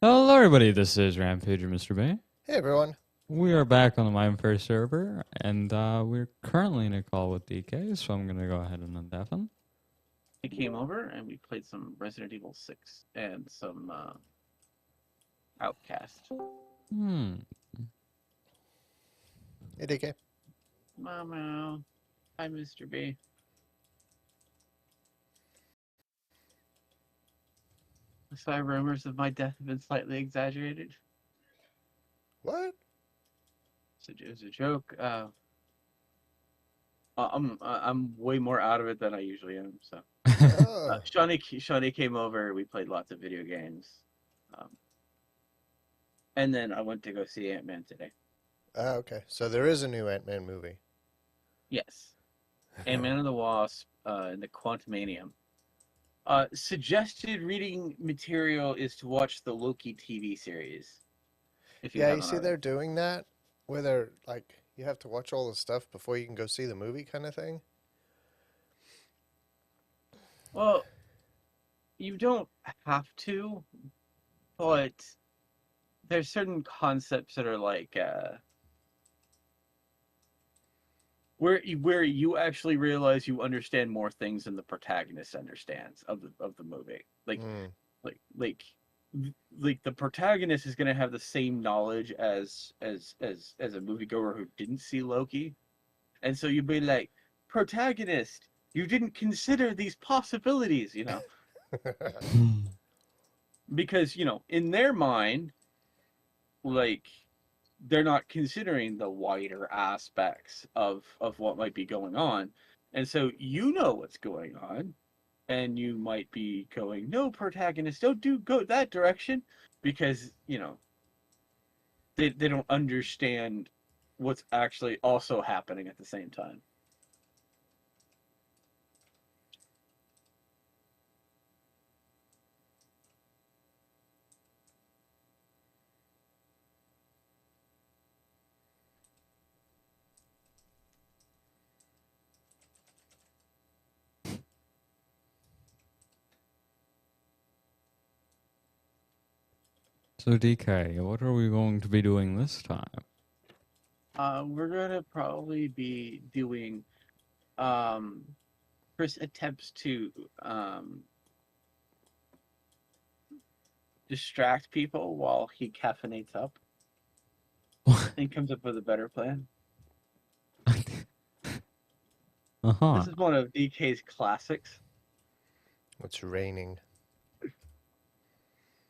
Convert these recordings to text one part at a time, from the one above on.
Hello, everybody. This is Rampage and Mr. Bay. Hey everyone. We are back on the Mindfirst server, and we're currently in a call with DK, so I'm going to go ahead and undeafen. I came over and we played some Resident Evil 6 and some Outcast. Hmm. Hey DK. Mama. Hi, Mr. B. I saw rumors of my death have been slightly exaggerated. What? So it was a joke. I'm way more out of it than I usually am. So Oh. Shawnee came over. We played lots of video games, um, and then I went to go see Ant-Man today. Okay. So there is a new Ant-Man movie. Yes, Ant-Man and the Wasp and the Quantumanium. Suggested reading material is to watch the Loki TV series if you Yeah, you haven't see already. they're doing that where they're like you have to watch all the stuff before you can go see the movie kind of thing. Well, you don't have to, but there's certain concepts that are like where you actually realize you understand more things than the protagonist understands of the movie. Mm. Like like like the protagonist is going to have the same knowledge as a moviegoer who didn't see Loki. And so you'd be like, protagonist, you didn't consider these possibilities, because, in their mind, like, they're not considering the wider aspects of what might be going on. And so you know what's going on, and you might be going, no, protagonist, don't go that direction, because, they don't understand what's actually also happening at the same time. So, DK, what are we going to be doing this time? We're gonna probably be doing um Chris attempts to distract people while he caffeinates up and comes up with a better plan. Uh-huh. This is one of DK's classics. It's raining.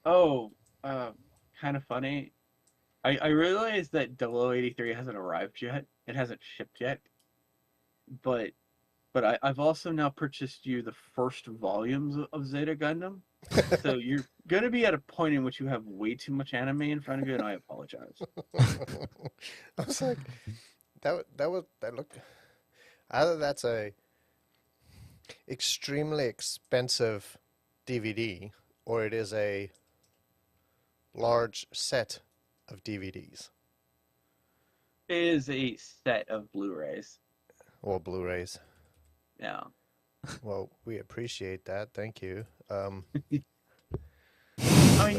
Oh, uh, kind of funny. I realized that 0083 hasn't arrived yet. It hasn't shipped yet, but I've also now purchased you the first volumes of Zeta Gundam. So you're gonna be at a point in which you have way too much anime in front of you, and I apologize. I was like, that looked. Either that's a extremely expensive DVD, or it is a large set of DVDs It is a set of Blu-rays. or Blu-rays. Yeah. Well, we appreciate that. Thank you. I mean,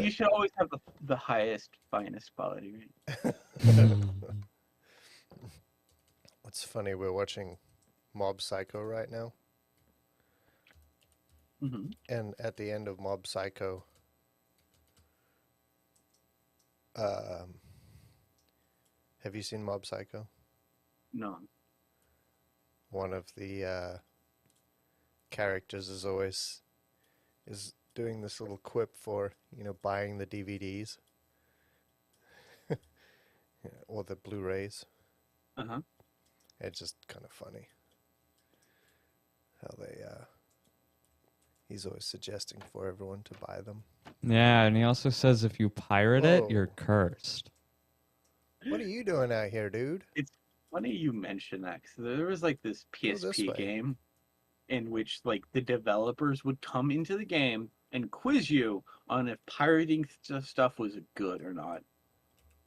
you should always have the highest, finest quality, right? It's funny, we're watching Mob Psycho right now, Mm-hmm. and at the end of Mob Psycho, um, have you seen Mob Psycho? No. One of the characters is doing this little quip for buying the DVDs or the Blu-rays. Uh-huh. It's just kind of funny how he's always suggesting for everyone to buy them. Yeah, and he also says if you pirate it, you're Whoa. cursed. What are you doing out here, dude? It's funny you mention that, because there was like this Go this PSP way. game in which like the developers would come into the game and quiz you on if pirating stuff was good or not.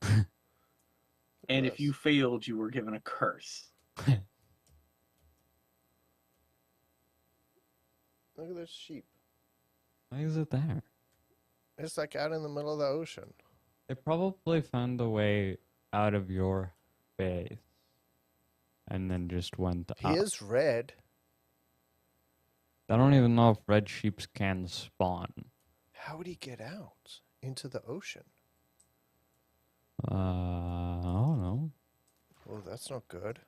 Look at And if you this. failed, you were given a curse. Look at this sheep. Why is it there? It's like out in the middle of the ocean. They probably found a way out of your base and then just went He out. is red. I don't even know if red sheeps can spawn. How would he get out into the ocean? I don't know. Oh, that's not good.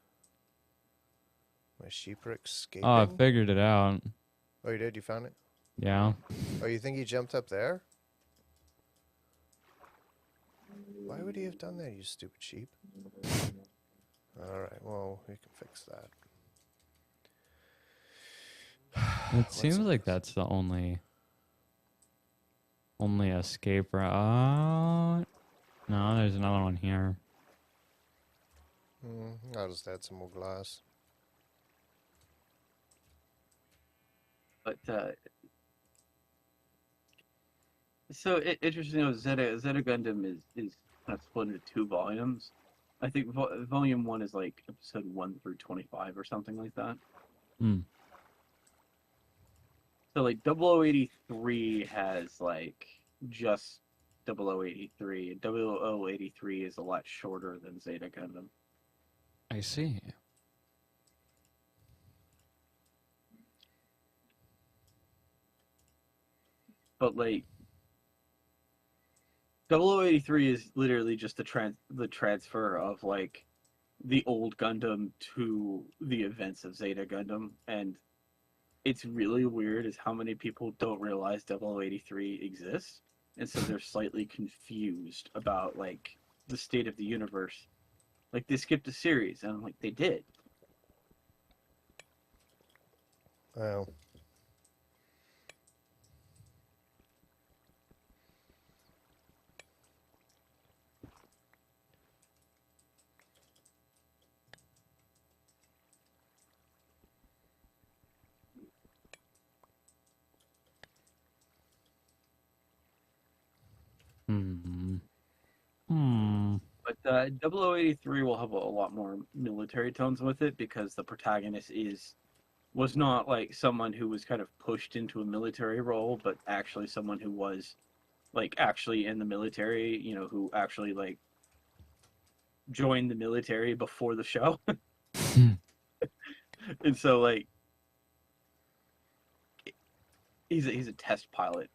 My sheep are escaping. Oh, I figured it out. Oh, you did? You found it? Yeah. Oh, you think he jumped up there? Why would he have done that, you stupid sheep? Alright, well, we can fix that. It What's seems up like next? that's the only escape route. No, there's another one here. I'll just add some more glass. But so interesting. Zeta Gundam is kind of split into two volumes. I think volume 1 is like episode 1 through 25 or something like that. Hmm. So like 0083 has like just 0083, and 0083 is a lot shorter than Zeta Gundam. I see. But like 0083 is literally just the transfer of like the old Gundam to the events of Zeta Gundam, and it's really weird is how many people don't realize 0083 exists, and so they're slightly confused about like the state of the universe. Like they skipped a series, and I'm like, they did. Well, Hmm. Hmm. But 0083 will have a lot more military tones with it because the protagonist was not like someone who was kind of pushed into a military role, but actually someone who was like actually in the military, you know, who actually like joined the military before the show. And so like he's a test pilot.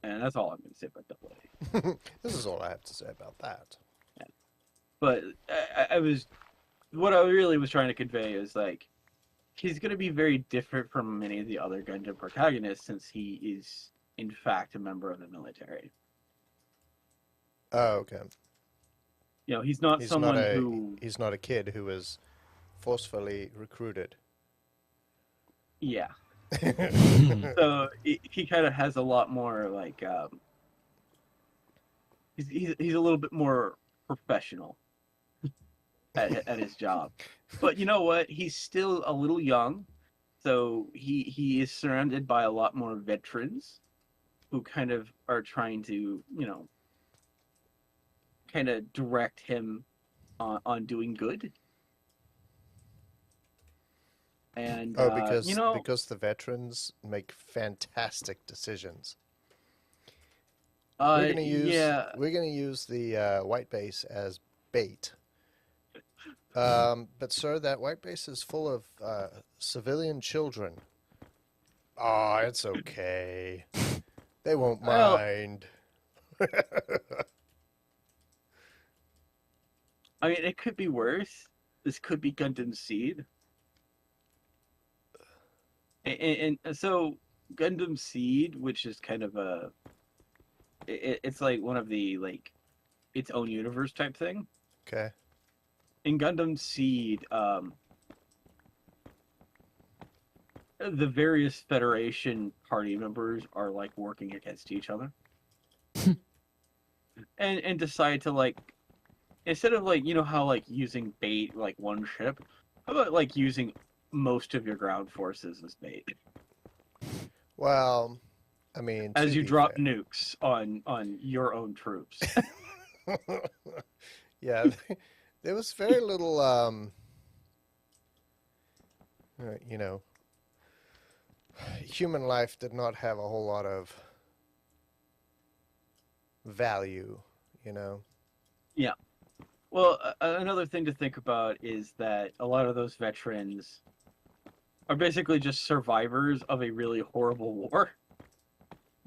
And that's all I'm going to say about 0083. this is all I have to say about that. Yeah. But what I really was trying to convey is like he's going to be very different from many of the other Gundam protagonists since he is in fact a member of the military. Oh, okay. You know, he's not He's someone not a who he's not a kid who was forcefully recruited. yeah. So he kind of has a lot more like he's a little bit more professional at his job. But you know what? He's still a little young, so he is surrounded by a lot more veterans who kind of are trying to, you know, kind of direct him on doing good. And Oh, because you know, because the veterans make fantastic decisions. yeah, We're gonna use the white base as bait. But sir, that white base is full of civilian children. Oh, it's okay. They won't Well- mind. I mean, it could be worse. This could be Gundam Seed. And so Gundam Seed, which is kind of it's like one of the like its own universe type thing. Okay. In Gundam Seed, the various Federation party members are like working against each other, and decide to like instead of like, you know how like using bait like one ship, how about like using most of your ground forces as bait Well, I mean, as to you be drop fair- nukes on your own troops. yeah, there was very little, you know, human life did not have a whole lot of value, you know. Yeah. Well, another thing to think about is that a lot of those veterans are basically just survivors of a really horrible war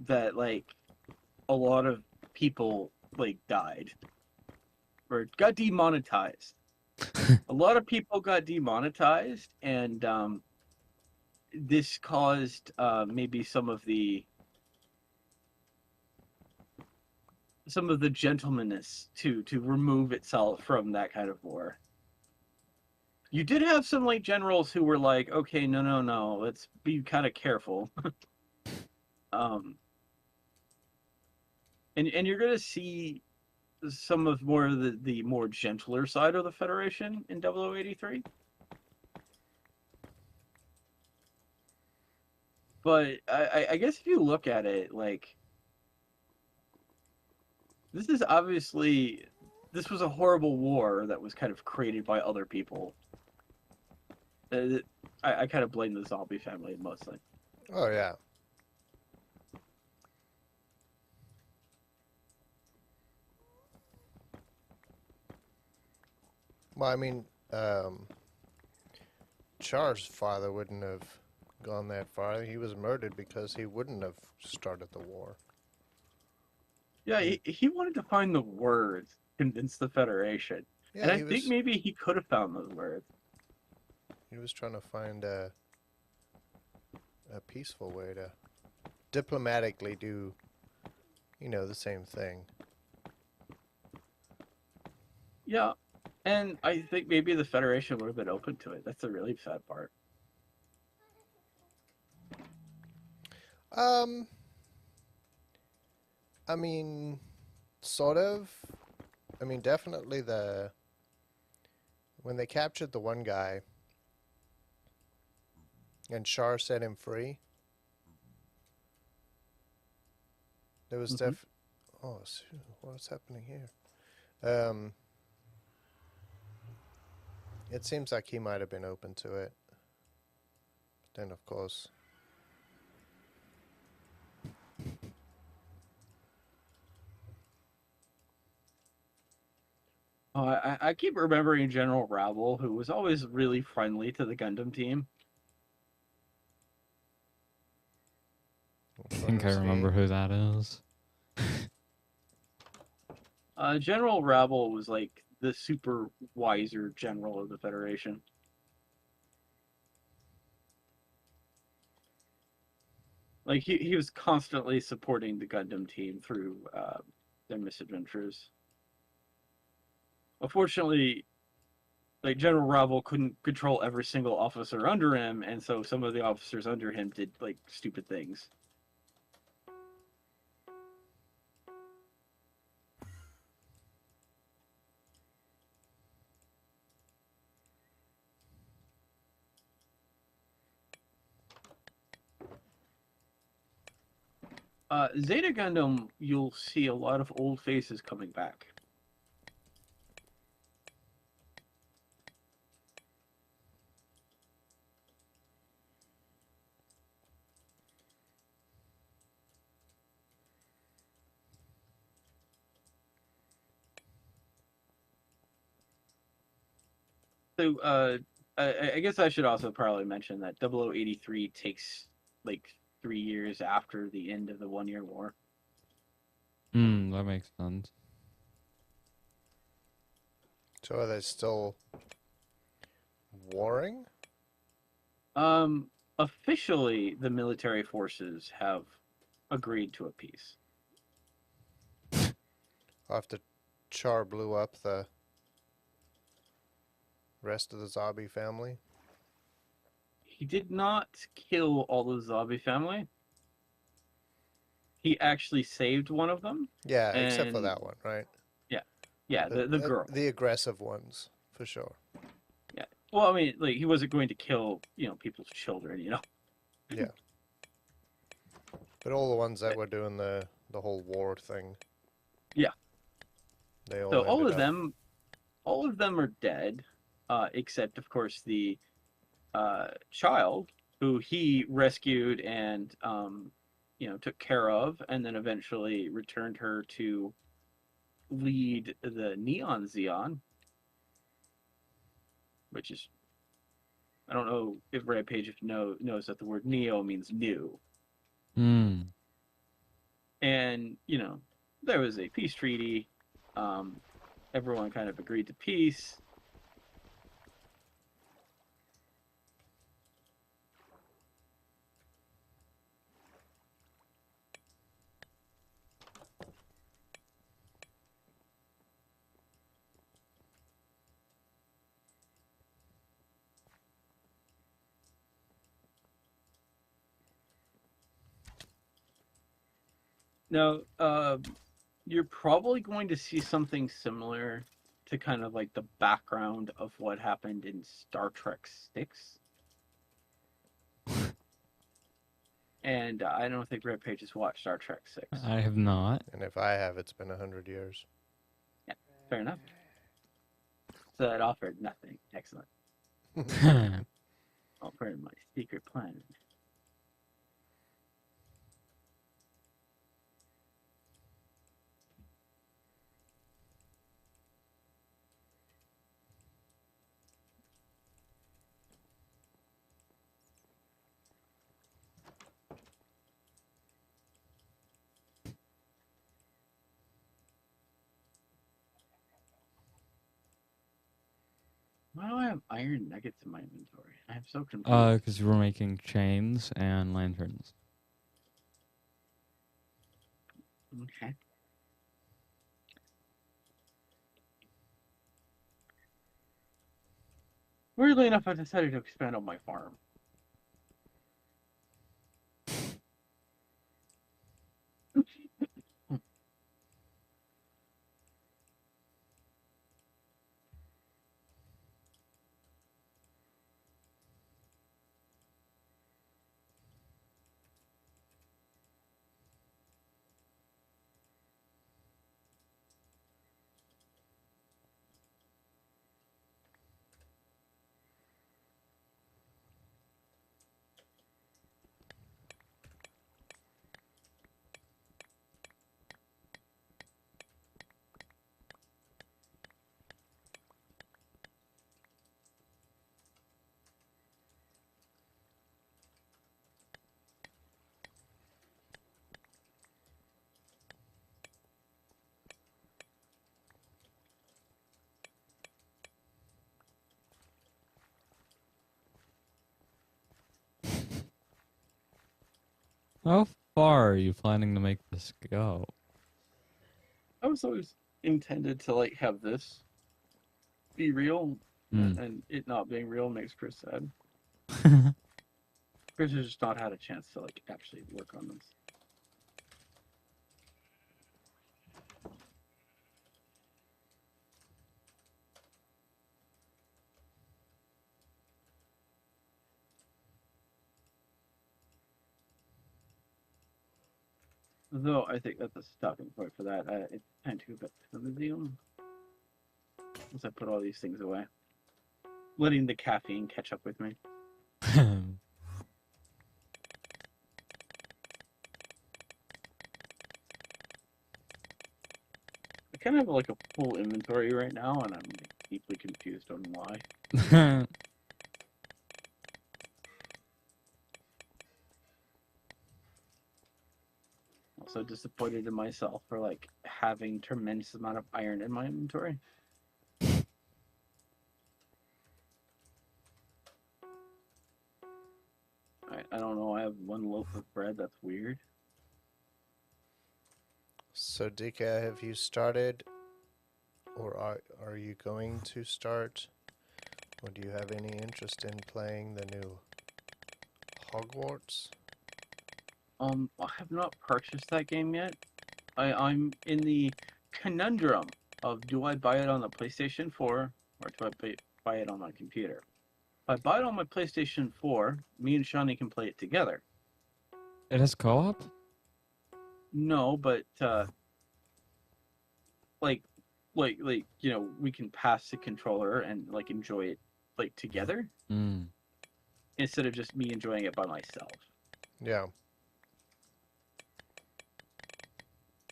that like a lot of people like died or got demonetized. A lot of people got demonetized, and this caused maybe some of the gentlemanness to remove itself from that kind of war. You did have some like generals who were like, okay, no, no, no, let's be kind of careful. um, and you're gonna see some of more of the more gentler side of the Federation in 0083. But I guess if you look at it, like this is obviously this was a horrible war that was kind of created by other people. I kind of blame the zombie family mostly. Oh yeah. Well, I mean, Char's father wouldn't have gone that far. He was murdered because he wouldn't have started the war. Yeah, he wanted to find the words, convince the Federation. Yeah, And I think maybe he could have found those words. he was trying to find a peaceful way to diplomatically do, you know, the same thing. Yeah, and I think maybe the Federation would have been open to it. That's the really sad part. I mean, sort of. I mean, definitely when they captured the one guy and Char set him free, there was oh, what's happening here? It seems like he might have been open to it. But then, of course, Oh, I keep remembering General Rabble, who was always really friendly to the Gundam team. I think I remember who that is. General Rabble was like the super wiser general of the Federation. Like he was constantly supporting the Gundam team through their misadventures. Unfortunately, like General Rabble couldn't control every single officer under him, and so some of the officers under him did like stupid things. Zeta Gundam, you'll see a lot of old faces coming back. So, I guess I should also probably mention that 0083 takes like 3 years after the end of the 1 Year War. That makes sense. So are they still warring? Officially, the military forces have agreed to a peace. After Char blew up the rest of the zombie family? He did not kill all the zombie family. He actually saved one of them. Yeah, except for that one, right? Yeah, the girl. The aggressive ones, for sure. Yeah. Well, I mean, like he wasn't going to kill, people's children, Yeah. But all the ones that were doing the whole war thing. Yeah. They all So all ended of up- them, all of them are dead, except of course the child who he rescued and took care of, and then eventually returned her to lead the Neon Zeon, which is, I don't know if Rampage knows that the word Neo means new. Hmm. And, there was a peace treaty. Everyone kind of agreed to peace. Now, you're probably going to see something similar to kind of like the background of what happened in Star Trek 6. And I don't think Red Page has watched Star Trek 6. I have not. And if I have, it's been 100 years. Yeah, fair enough. So that offered nothing. Excellent. All part of my secret plan. Why do I have iron nuggets in my inventory? I'm so confused. Because you were making chains and lanterns. Okay. Weirdly enough, I decided to expand on my farm. How far are you planning to make this go? I was always intended to like have this be real, and it not being real makes Chris sad. Chris has just not had a chance to like actually work on this. Though I think that's a stopping point for that. It's time to go back to the museum. Once I put all these things away. Letting the caffeine catch up with me. I kind of have like a full inventory right now, and I'm deeply confused on why. Also disappointed in myself for like having tremendous amount of iron in my inventory. I don't know. I have one loaf of bread. That's weird. So, DK, have you started, or are you going to start, or do you have any interest in playing the new Hogwarts? I have not purchased that game yet. I'm in the conundrum of, do I buy it on the PlayStation 4 or do I buy it on my computer? If I buy it on my PlayStation 4, me and Shawnee can play it together. It has co-op? No, but like we can pass the controller and like enjoy it like together. instead of just me enjoying it by myself. Yeah.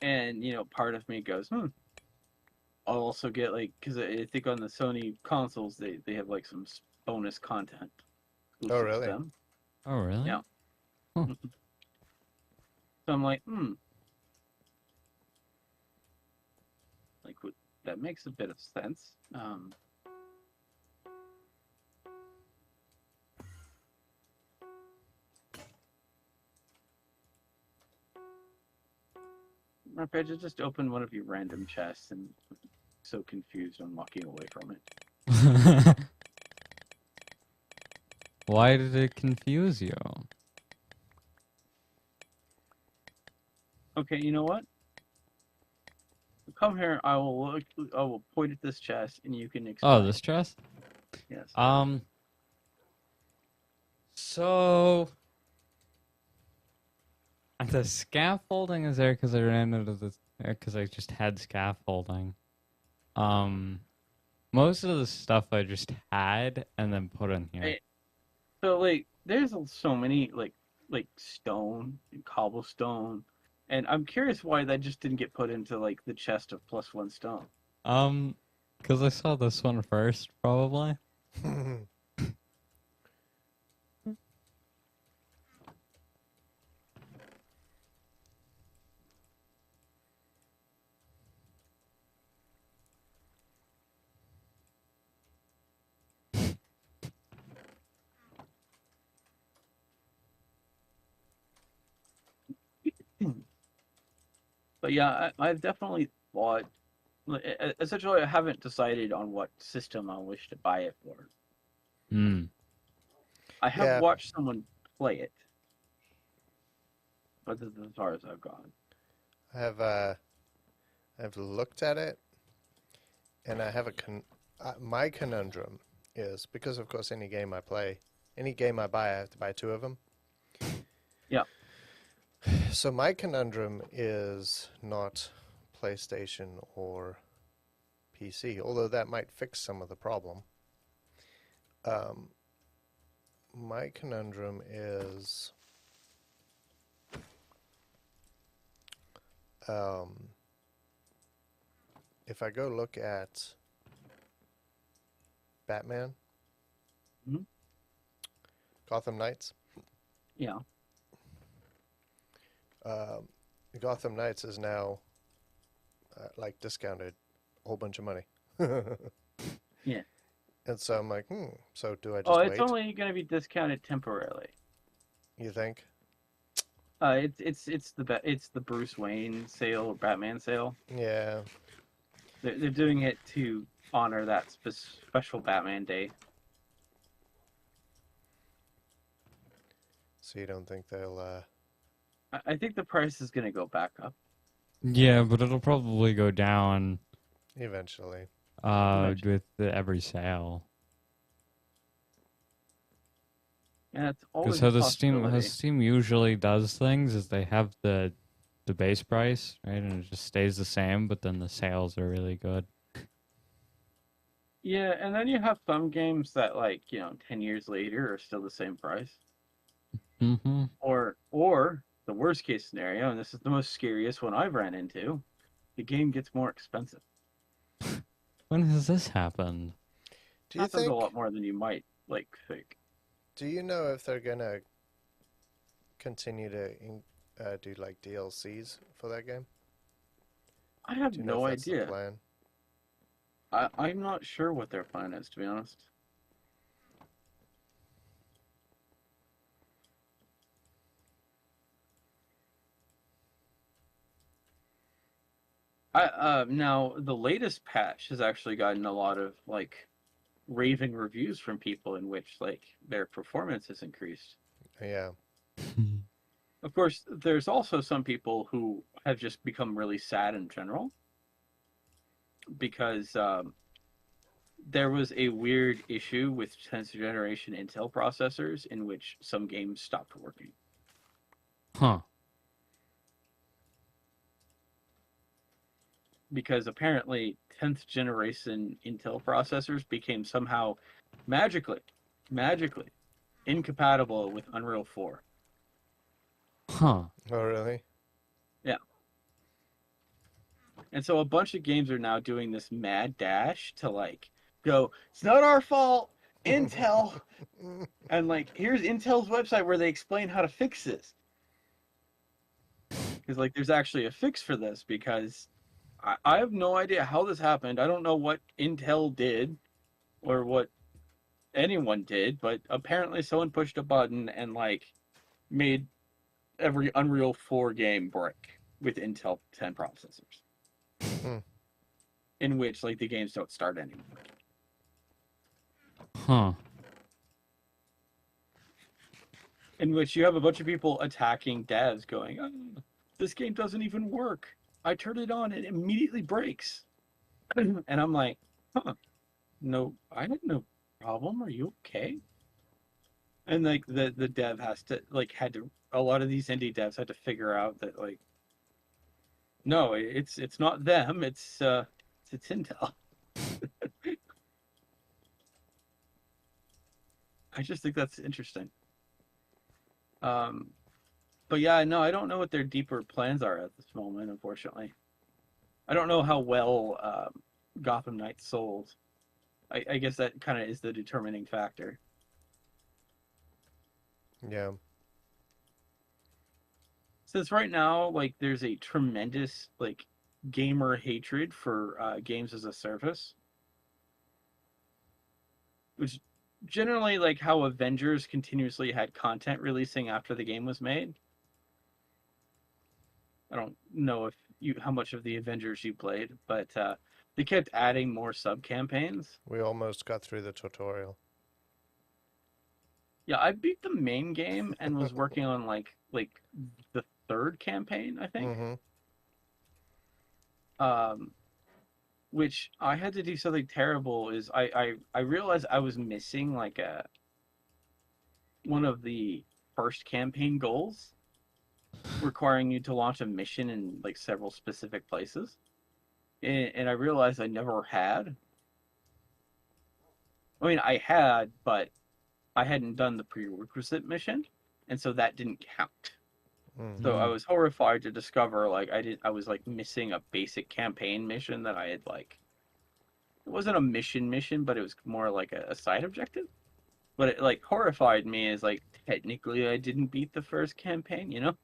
And part of me goes, I'll also get because I think on the Sony consoles they have like some bonus content exclusive to really? them. Oh, really? Yeah. Huh. So I'm like, that makes a bit of sense. I just opened one of your random chests and so confused I'm walking away from it. Why did it confuse you? Okay, you know what? Come here. I will look. I will point at this chest, and you can explain. Oh, this chest? Yes. So the scaffolding is there because I ran into the because I just had scaffolding. Most of the stuff I just had and then put in here. So there's so many like stone and cobblestone, and I'm curious why that just didn't get put into the chest of +1 stone. Because I saw this one first, probably. But yeah, I've definitely bought. Essentially, I haven't decided on what system I wish to buy it for. I have Yeah. watched someone play it, but that's as far as I've gone. I've looked at it, and I have my conundrum is because, of course, any game I buy, I have to buy 2 of them. Yeah. So my conundrum is not PlayStation or PC, although that might fix some of the problem. My conundrum is if I go look at Batman, Gotham Knights. Yeah. Gotham Knights is now discounted a whole bunch of money. Yeah. And so I'm like, so do I just It's wait? only going to be discounted temporarily. You think? It's the Bruce Wayne sale or Batman sale. Yeah. They're doing it to honor that special Batman day. So you don't think they'll? I think the price is going to go back up. Yeah, but it'll probably go down Eventually. with every sale. Yeah, it's always Because how Steam usually does things is they have the base price, right, and it just stays the same, but then the sales are really good. Yeah, and then you have some games that 10 years later are still the same price. Mm-hmm. Or the worst case scenario, and this is the most scariest one I've ran into, the game gets more expensive. When has this happened? Do you Happens think? a lot more than you might think. Do you know if they're gonna continue to do DLCs for that game? I have Do you know no if that's the idea. plan? I'm not sure what their plan is, to be honest. Now the latest patch has actually gotten a lot of raving reviews from people in which their performance has increased. Yeah. Of course, there's also some people who have just become really sad in general because there was a weird issue with 10th generation Intel processors in which some games stopped working. Huh. Because apparently 10th generation Intel processors became somehow magically incompatible with Unreal 4. Huh. Oh, really? And so a bunch of games are now doing this mad dash to like go, it's not our fault, Intel. And like, here's Intel's website where they explain how to fix this. Because like, there's actually a fix for this because I have no idea how this happened. I don't know what Intel did or what anyone did, but apparently someone pushed a button and like made every Unreal 4 game break with Intel 10 processors. Hmm. In which like the games don't start anymore. Huh. In which you have a bunch of people attacking devs going, oh, this game doesn't even work. I turn it on and it immediately breaks. And I'm like, huh, no, I had no problem. Are you okay? And like the dev has to like a lot of these indie devs had to figure out that like no, it's not them, it's Intel. I just think that's interesting. But yeah, no, I don't know what their deeper plans are at this moment, unfortunately. I don't know how well Gotham Knights sold. I guess that kind of is the determining factor. Yeah. Since right now, like, there's a tremendous, like, gamer hatred for games as a service. Which generally, like, how Avengers continuously had content releasing after the game was made. I don't know how much of the Avengers you played, but they kept adding more sub campaigns. We almost got through the tutorial. Yeah, I beat the main game and was working on like the third campaign, I think. Mm-hmm. Which I had to do something terrible is I realized I was missing like one of the first campaign goals requiring you to launch a mission in like several specific places. And I realized I never had. I mean, I had, but I hadn't done the prerequisite mission, and so that didn't count. Mm-hmm. So I was horrified to discover like I was like missing a basic campaign mission that I had like. It wasn't a mission, but it was more like a side objective. But it like horrified me as like technically I didn't beat the first campaign, you know?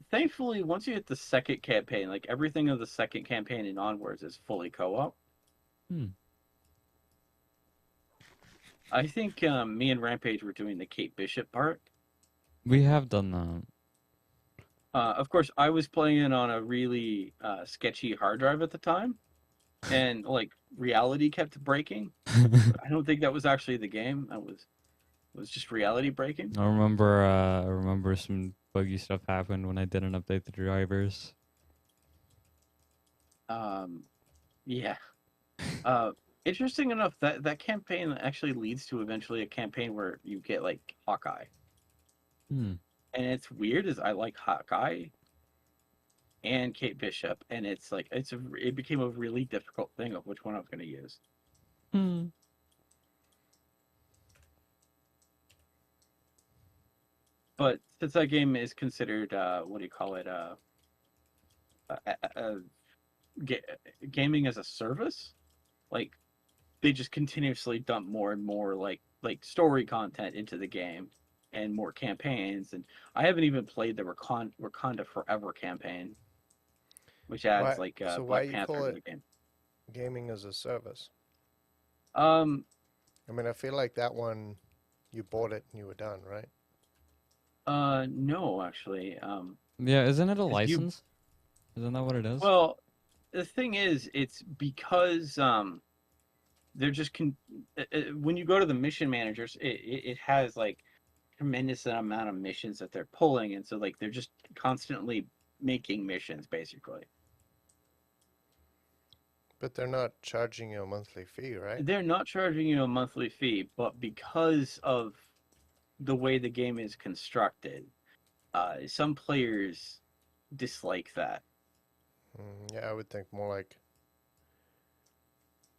Thankfully, once you hit the second campaign, like everything of the second campaign and onwards is fully co-op. I think me and Rampage were doing the Kate Bishop part. We have done that. Of course, I was playing it on a really sketchy hard drive at the time, and like reality kept breaking. I don't think that was actually the game. It was just reality breaking. I remember some buggy stuff happened when I didn't update the drivers. Yeah. Interesting enough, that campaign actually leads to eventually a campaign where you get like Hawkeye. And it's weird is I like Hawkeye and Kate Bishop, and it's like it became a really difficult thing of which one I was going to use. But since that game is considered what do you call it gaming as a service, like they just continuously dump more and more like story content into the game and more campaigns. And I haven't even played the Wakanda Forever campaign, which adds like so why Black you Panther call to it the game. gaming as a service? I mean, I feel like that one, you bought it and you were done, right? No, actually. Yeah, isn't it a 'cause license? Isn't that what it is? Well, the thing is, it's because they're just when you go to the mission managers, it has like tremendous amount of missions that they're pulling, and so like they're just constantly making missions basically. But they're not charging you a monthly fee, right? They're not charging you a monthly fee, but because of the way the game is constructed, some players dislike that. Yeah, I would think more like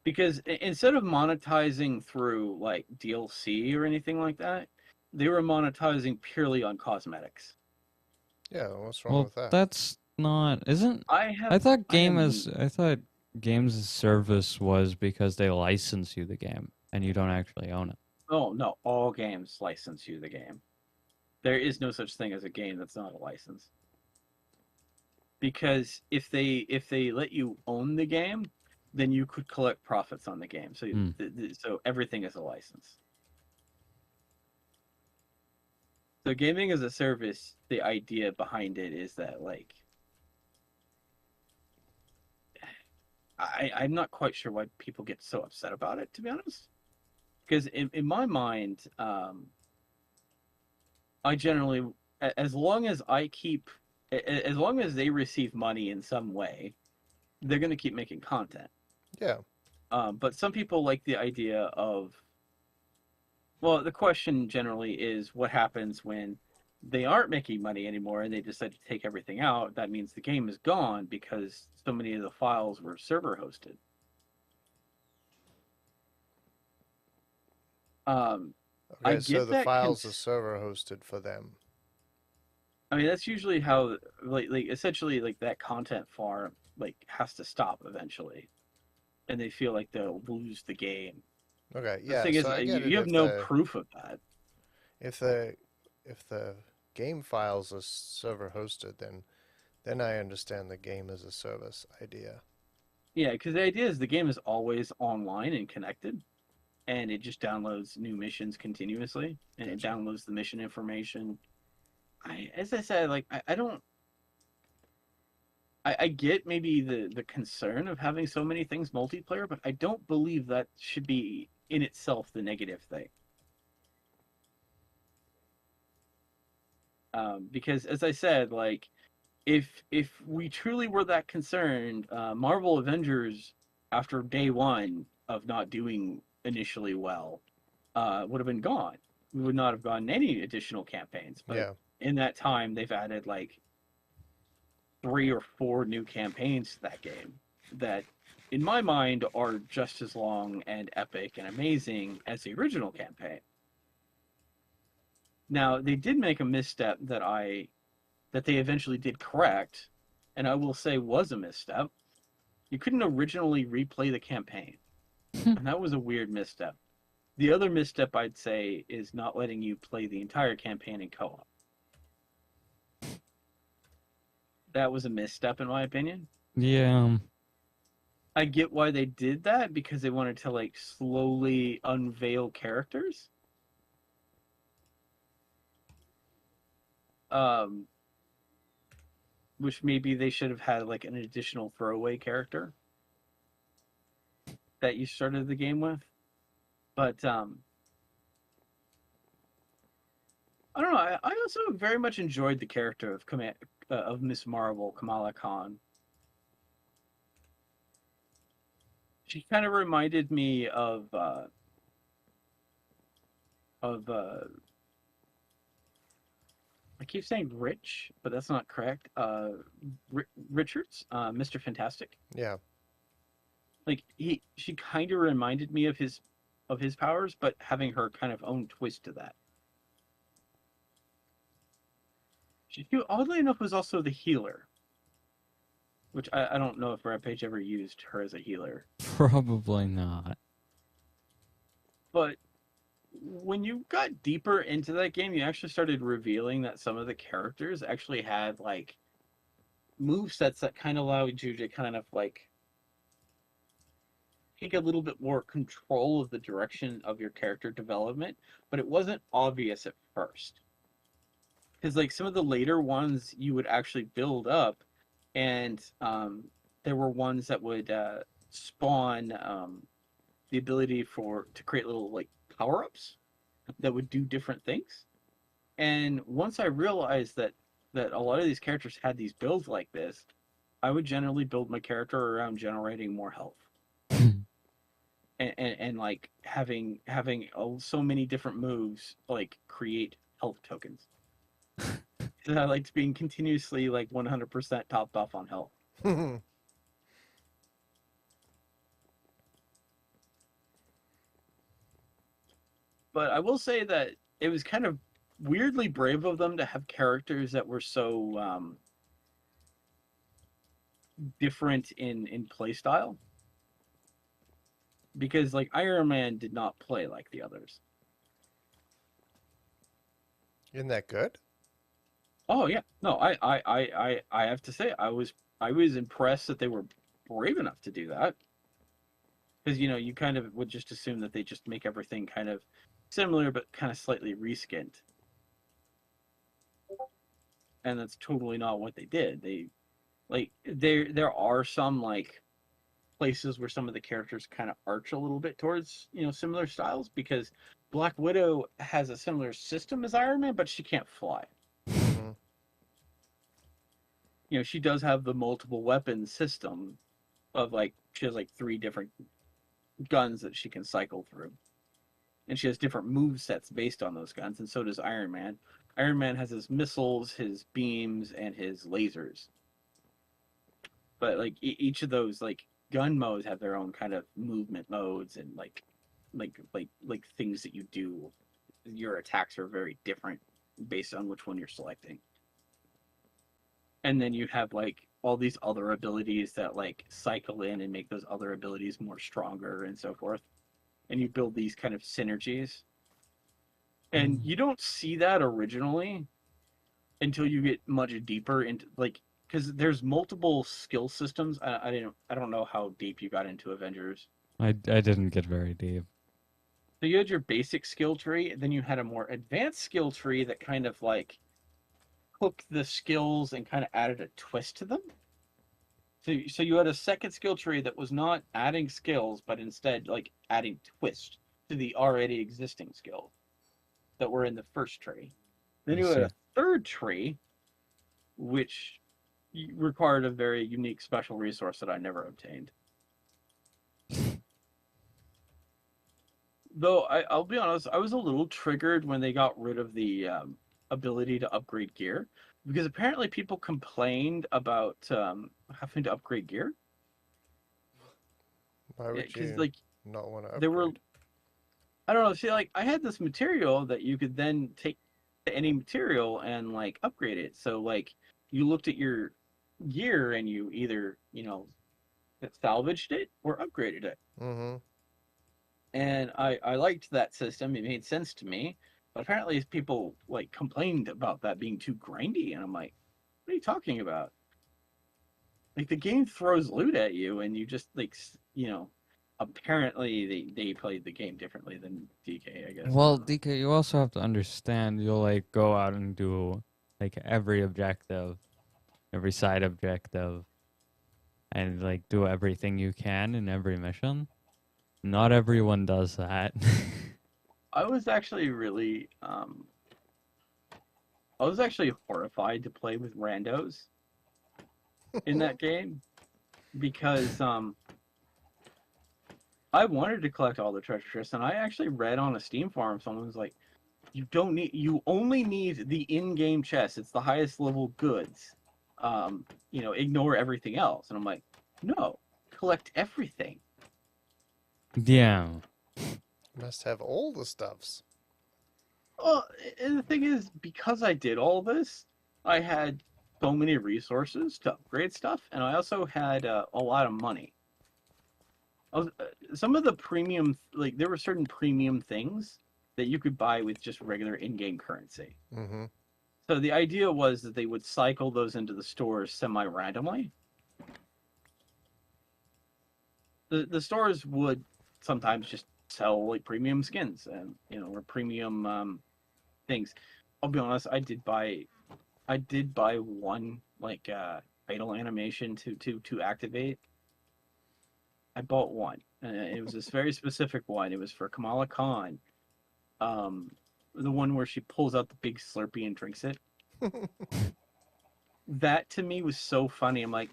Because instead of monetizing through like DLC or anything like that, they were monetizing purely on cosmetics. Yeah, what's wrong Well, with that? that's not isn't I I have thought I game am as I thought games as service was because they license you the game and you don't actually own it. Oh no, all games license you the game. There is no such thing as a game that's not a license. Because if they let you own the game, then you could collect profits on the game. So Hmm. so everything is a license. So gaming as a service, the idea behind it is that like I'm not quite sure why people get so upset about it, to be honest. Because in my mind, I generally, as long as I keep, as long as they receive money in some way, they're going to keep making content. Yeah. But some people like the idea of, well, the question generally is what happens when they aren't making money anymore and they decide to take everything out. That means the game is gone because so many of the files were server hosted. I Okay, so get the that. files are server hosted for them. I mean, that's usually how, like essentially, like that content farm like has to stop eventually, and they feel like they'll lose the game. Okay, The yeah, thing so is, I you, get it you have no proof of that. if the if the game files are server hosted, then I understand the game as a service idea. Yeah, because the idea is the game is always online and connected, and it just downloads new missions continuously, and it Gotcha. downloads the mission information. As I said, like I don't. I get maybe the concern of having so many things multiplayer, but I don't believe that should be in itself the negative thing. Because as I said, like if we truly were that concerned, Marvel Avengers after day one of not doing initially well, would have been gone. We would not have gotten any additional campaigns. But Yeah. in that time, they've added like 3 or 4 new campaigns to that game that, in my mind, are just as long and epic and amazing as the original campaign. Now, they did make a misstep that they eventually did correct, and I will say was a misstep. You couldn't originally replay the campaign, and that was a weird misstep. The other misstep I'd say is not letting you play the entire campaign in co-op. That was a misstep in my opinion. Yeah. I get why they did that because they wanted to like slowly unveil characters. Um, which maybe they should have had like an additional throwaway character that you started the game with. But I don't know. I also very much enjoyed the character of Miss Marvel, Kamala Khan. She kind of reminded me of I keep saying Rich, but that's not correct. Richards, Mr. Fantastic. Yeah. Like she kind of reminded me of his powers, but having her kind of own twist to that. She, oddly enough, was also the healer, which I don't know if Rampage ever used her as a healer. Probably not. But when you got deeper into that game, you actually started revealing that some of the characters actually had like movesets that kind of allowed you to kind of like take a little bit more control of the direction of your character development, but it wasn't obvious at first. Because like some of the later ones you would actually build up, and there were ones that would spawn the ability to create little like power ups that would do different things. And once I realized that a lot of these characters had these builds like this, I would generally build my character around generating more health. And like having so many different moves like create health tokens. I liked being continuously like 100% topped off on health. But I will say that it was kind of weirdly brave of them to have characters that were so different in play style. Because like Iron Man did not play like the others. Isn't that good? Oh yeah, no, I have to say I was impressed that they were brave enough to do that. Because you kind of would just assume that they just make everything kind of similar but kind of slightly reskinned, and that's totally not what they did. There are some like places where some of the characters kind of arch a little bit towards similar styles, because Black Widow has a similar system as Iron Man, but she can't fly. Hmm. She does have the multiple weapons system of like she has like 3 different guns that she can cycle through, and she has different move sets based on those guns, and so does Iron Man. Iron Man has his missiles, his beams, and his lasers, but like each of those like gun modes have their own kind of movement modes, and like things that you do. Your attacks are very different based on which one you're selecting. And then you have like all these other abilities that like cycle in and make those other abilities more stronger and so forth. And you build these kind of synergies. And you don't see that originally until you get much deeper into like, because there's multiple skill systems. I don't know how deep you got into Avengers. I didn't get very deep. So you had your basic skill tree, and then you had a more advanced skill tree that kind of like took the skills and kind of added a twist to them. So you had a second skill tree that was not adding skills, but instead like adding twist to the already existing skills that were in the first tree. Then you had a third tree, which required a very unique special resource that I never obtained. Though I'll be honest, I was a little triggered when they got rid of the ability to upgrade gear, because apparently people complained about having to upgrade gear. Why would you like not want to upgrade? there were, I don't know. See, like I had this material that you could then take to any material and like upgrade it. So like you looked at your gear and you either salvaged it or upgraded it. Mm-hmm. And I liked that system. It made sense to me. But apparently people like complained about that being too grindy, and I'm like, what are you talking about? Like the game throws loot at you, and you just like apparently they played the game differently than DK, I guess. Well, DK, you also have to understand you'll like go out and do like every objective, every side objective, and like do everything you can in every mission. Not everyone does that. I was actually really horrified to play with randos in that game, because I wanted to collect all the treasure chests, and I actually read on a Steam forum someone was like, you only need the in-game chest. It's the highest level goods. Ignore everything else. And I'm like, no, collect everything. Yeah. Must have all the stuffs. Well, and the thing is, because I did all this, I had so many resources to upgrade stuff, and I also had a lot of money. Some of the premium, like there were certain premium things that you could buy with just regular in-game currency. Mm-hmm. So the idea was that they would cycle those into the stores semi-randomly. The stores would sometimes just sell like premium skins and or premium things. I'll be honest, I did buy one like fatal animation to activate. I bought one, and it was this very specific one. It was for Kamala Khan, the one where she pulls out the big Slurpee and drinks it. That to me was so funny. I'm like,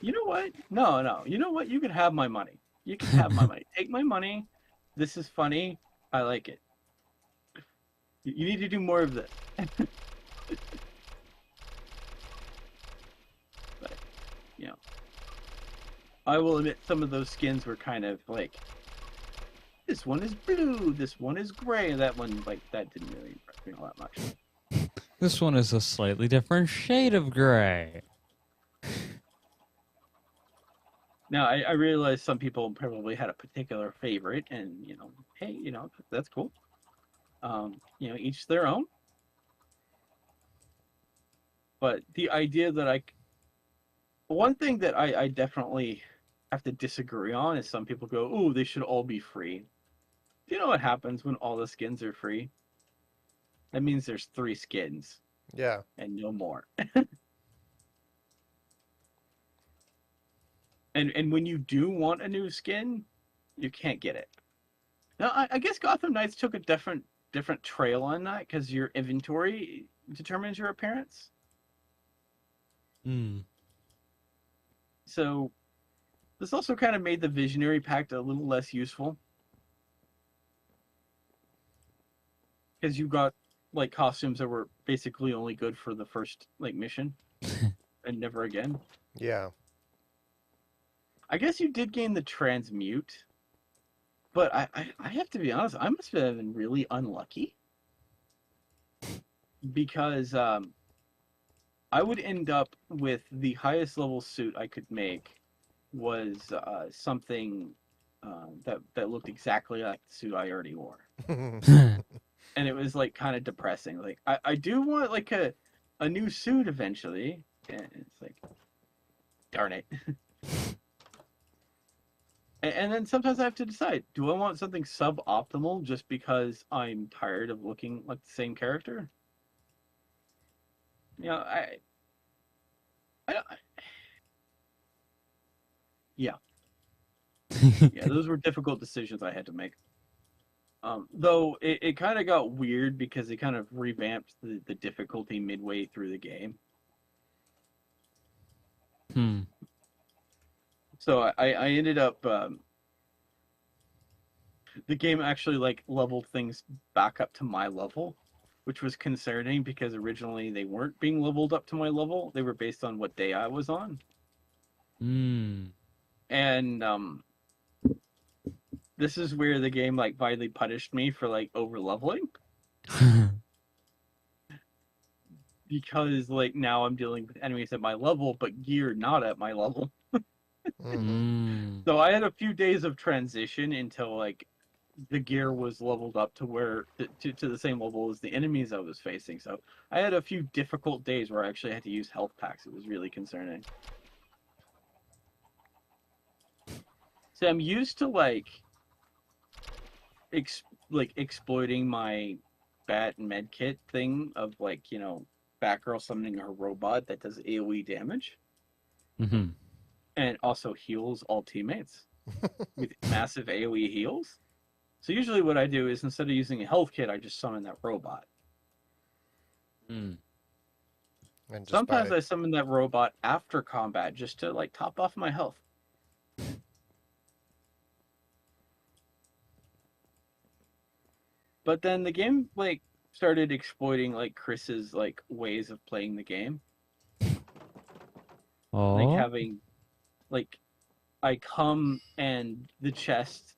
you know what? No. You know what? You can have my money. You can have my money. Take my money. This is funny. I like it. You need to do more of this. But, I will admit some of those skins were kind of like this one is blue, this one is gray. That one, like, that didn't really impress me all that much. This one is a slightly different shade of gray. Now, I realize some people probably had a particular favorite, and, you know, hey, you know, that's cool. You know, each their own. But the idea that one thing that I definitely have to disagree on is some people go, oh, they should all be free. Do you know what happens when all the skins are free? That means there's 3 skins Yeah. and no more. And when you do want a new skin, you can't get it. Now, I guess Gotham Knights took a different trail on that because your inventory determines your appearance. Hmm. So this also kind of made the Visionary Pact a little less useful. Because you got like costumes that were basically only good for the first like mission and never again. Yeah. I guess you did gain the transmute, but I have to be honest, I must have been really unlucky. Because I would end up with the highest level suit I could make was something that looked exactly like the suit I already wore. And it was like kind of depressing. Like I do want like a new suit eventually, and it's like, darn it. And then sometimes I have to decide: do I want something suboptimal just because I'm tired of looking like the same character? You know, yeah, yeah. Those were difficult decisions I had to make. Though it kind of got weird because they kind of revamped the difficulty midway through the game. Hmm. So I ended up the game actually like leveled things back up to my level, which was concerning because originally they weren't being leveled up to my level. They were based on what day I was on. Hmm. And this is where the game like finally punished me for like over leveling. Because like now I'm dealing with enemies at my level, but gear not at my level. Hmm. So I had a few days of transition until like the gear was leveled up to where to the same level as the enemies I was facing. So I had a few difficult days where I actually had to use health packs. It was really concerning. So I'm used to like exploiting my bat med kit thing of like, you know, Batgirl summoning her robot that does AoE damage Mm-hmm. and also heals all teammates with massive AoE heals. So usually what I do is instead of using a health kit, I just summon that robot. Mm. And just Sometimes by I summon that robot after combat just to like top off my health. But then the game like started exploiting like Chris's like ways of playing the game. Like Oh. having like I come and the chest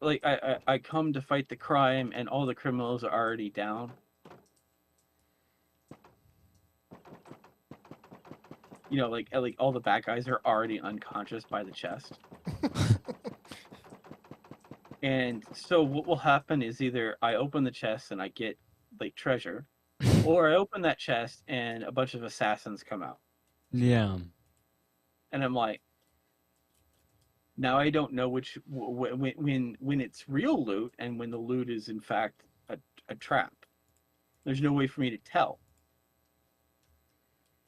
like I come to fight the crime and all the criminals are already down. You know, like all the bad guys are already unconscious by the chest. And so what will happen is either I open the chest and I get like treasure, or I open that chest and a bunch of assassins come out. Yeah. And I'm like, now I don't know which when it's real loot and when the loot is in fact a trap. There's no way for me to tell.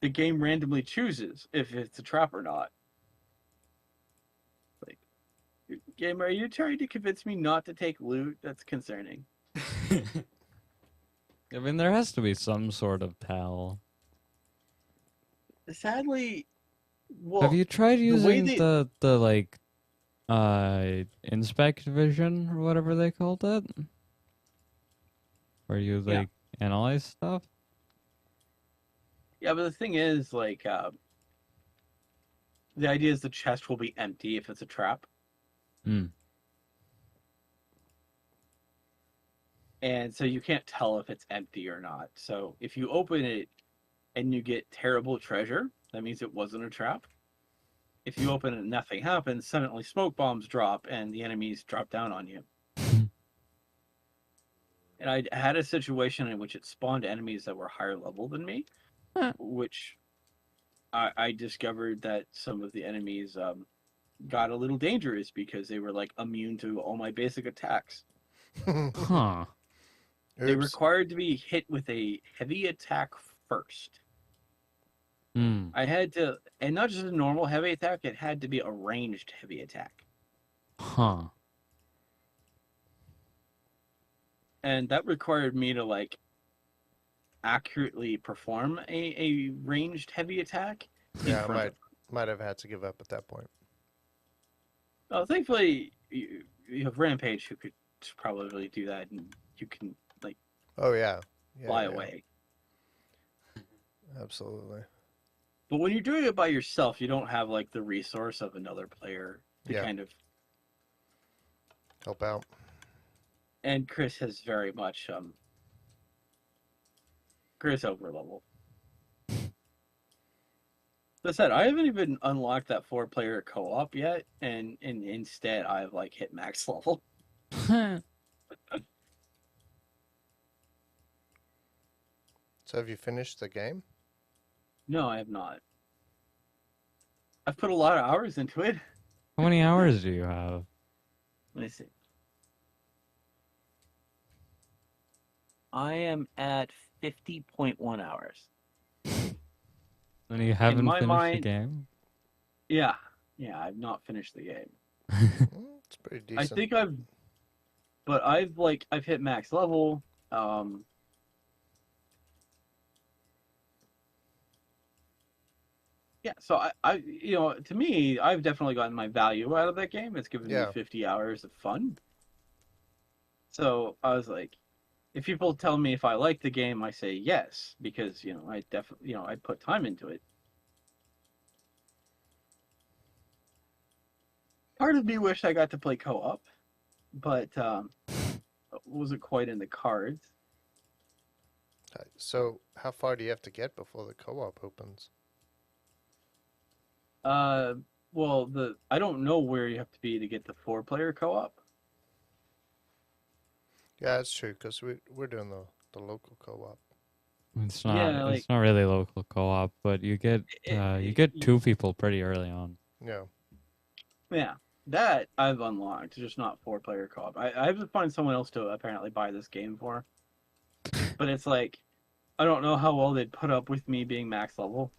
The game randomly chooses if it's a trap or not. Like, game, are you trying to convince me not to take loot? That's concerning. I mean, there has to be some sort of tell. Sadly, well, Have you tried the way using they the like inspect vision or whatever they called it? Where you Yeah. like analyze stuff? Yeah, but the thing is, like, the idea is the chest will be empty if it's a trap. Hmm. and so you can't tell if it's empty or not. So if you open it and you get terrible treasure, that means it wasn't a trap. If you open it and nothing happens, suddenly smoke bombs drop and the enemies drop down on you. And I had a situation in which it spawned enemies that were higher level than me, which I discovered that some of the enemies got a little dangerous because they were like immune to all my basic attacks. Huh. They Oops. required to be hit with a heavy attack first. Hmm. I had to, and not just a normal heavy attack, it had to be a ranged heavy attack. Huh. And that required me to like accurately perform a ranged heavy attack in Yeah, I front of. might have had to give up at that point. Oh, thankfully you have Rampage who could probably do that, and you can like Oh yeah. Yeah, fly yeah, away. absolutely. But when you're doing it by yourself, you don't have like the resource of another player to Yeah. kind of. Help out. And Chris has very much Chris over level. That said, I haven't even unlocked that 4-player co-op yet, and instead I've like hit max level. So have you finished the game? No, I have not. I've put a lot of hours into it. How many hours do you have? Let me see. I am at 50.1 hours. And you haven't my finished the mind- game? Yeah, I've not finished the game. It's pretty decent. I think I've hit max level. Yeah, so I to me, I've definitely gotten my value out of that game. It's given me Yeah. 50 hours of fun. So I was like, if people tell me if I like the game, I say yes, because I definitely I put time into it. Part of me wished I got to play co-op, but wasn't quite in the cards. So how far do you have to get before the co-op opens? Well, I don't know where you have to be to get the 4-player co-op. Yeah, that's true because we're doing the local co-op. It's not. Yeah, It's not really local co-op, but you get you get 2 people pretty early on. Yeah. Yeah, that I've unlocked, just not 4-player co-op. I have to find someone else to apparently buy this game for. But it's like, I don't know how well they'd put up with me being max level.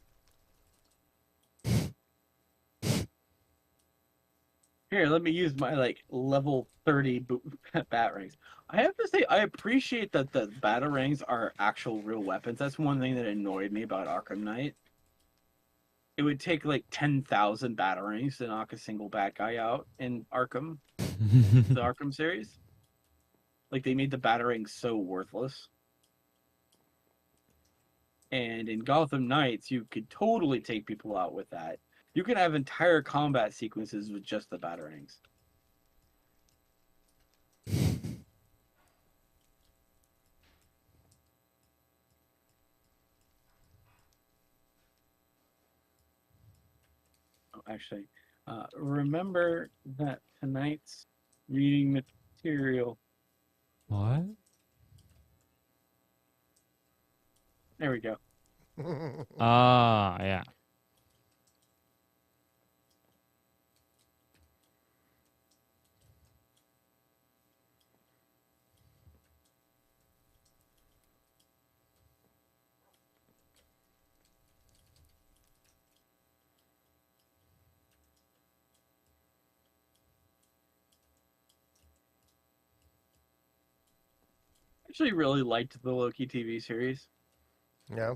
Here, let me use my like level 30 batarangs. I have to say, I appreciate that the batarangs are actual real weapons. That's one thing that annoyed me about Arkham Knight. It would take like 10,000 batarangs to knock a single bad guy out in Arkham, the Arkham series. Like, they made the batarangs so worthless. And in Gotham Knights, you could totally take people out with that. You can have entire combat sequences with just the batarangs. Oh, actually, remember that tonight's reading material. What? There we go. Ah, yeah. I actually really liked the Loki TV series. Yeah.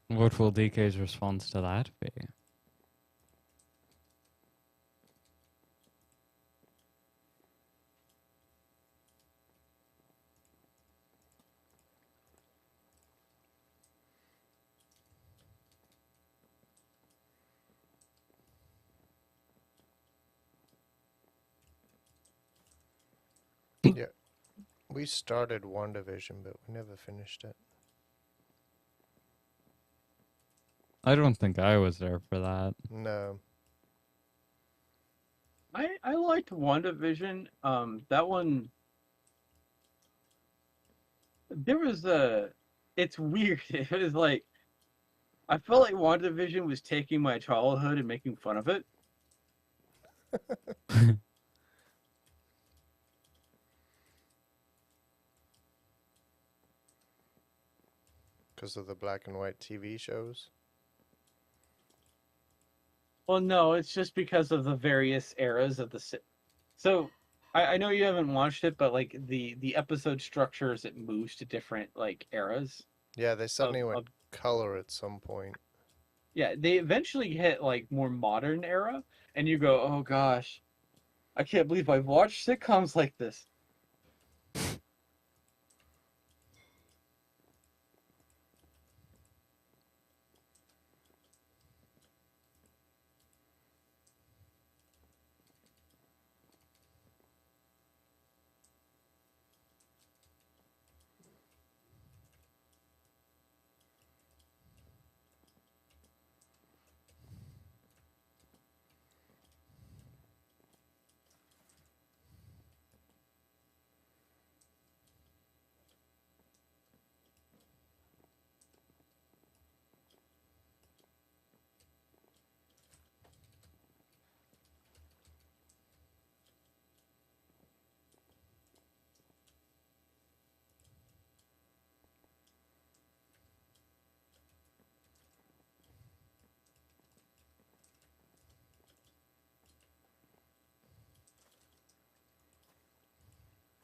What will DK's response to that be? Yeah, we started WandaVision, but we never finished it. I don't think I was there for that. No. I liked WandaVision. That one there was a. It's weird. It was like I felt like WandaVision was taking my childhood and making fun of it. Because of the black and white TV shows. Well, no, it's just because of the various eras of the. So, I know you haven't watched it, but like the episode structures, it moves to different like eras Yeah, they suddenly went of color at some point. yeah. They eventually hit like more modern era, and you go, oh gosh, I can't believe I've watched sitcoms like this.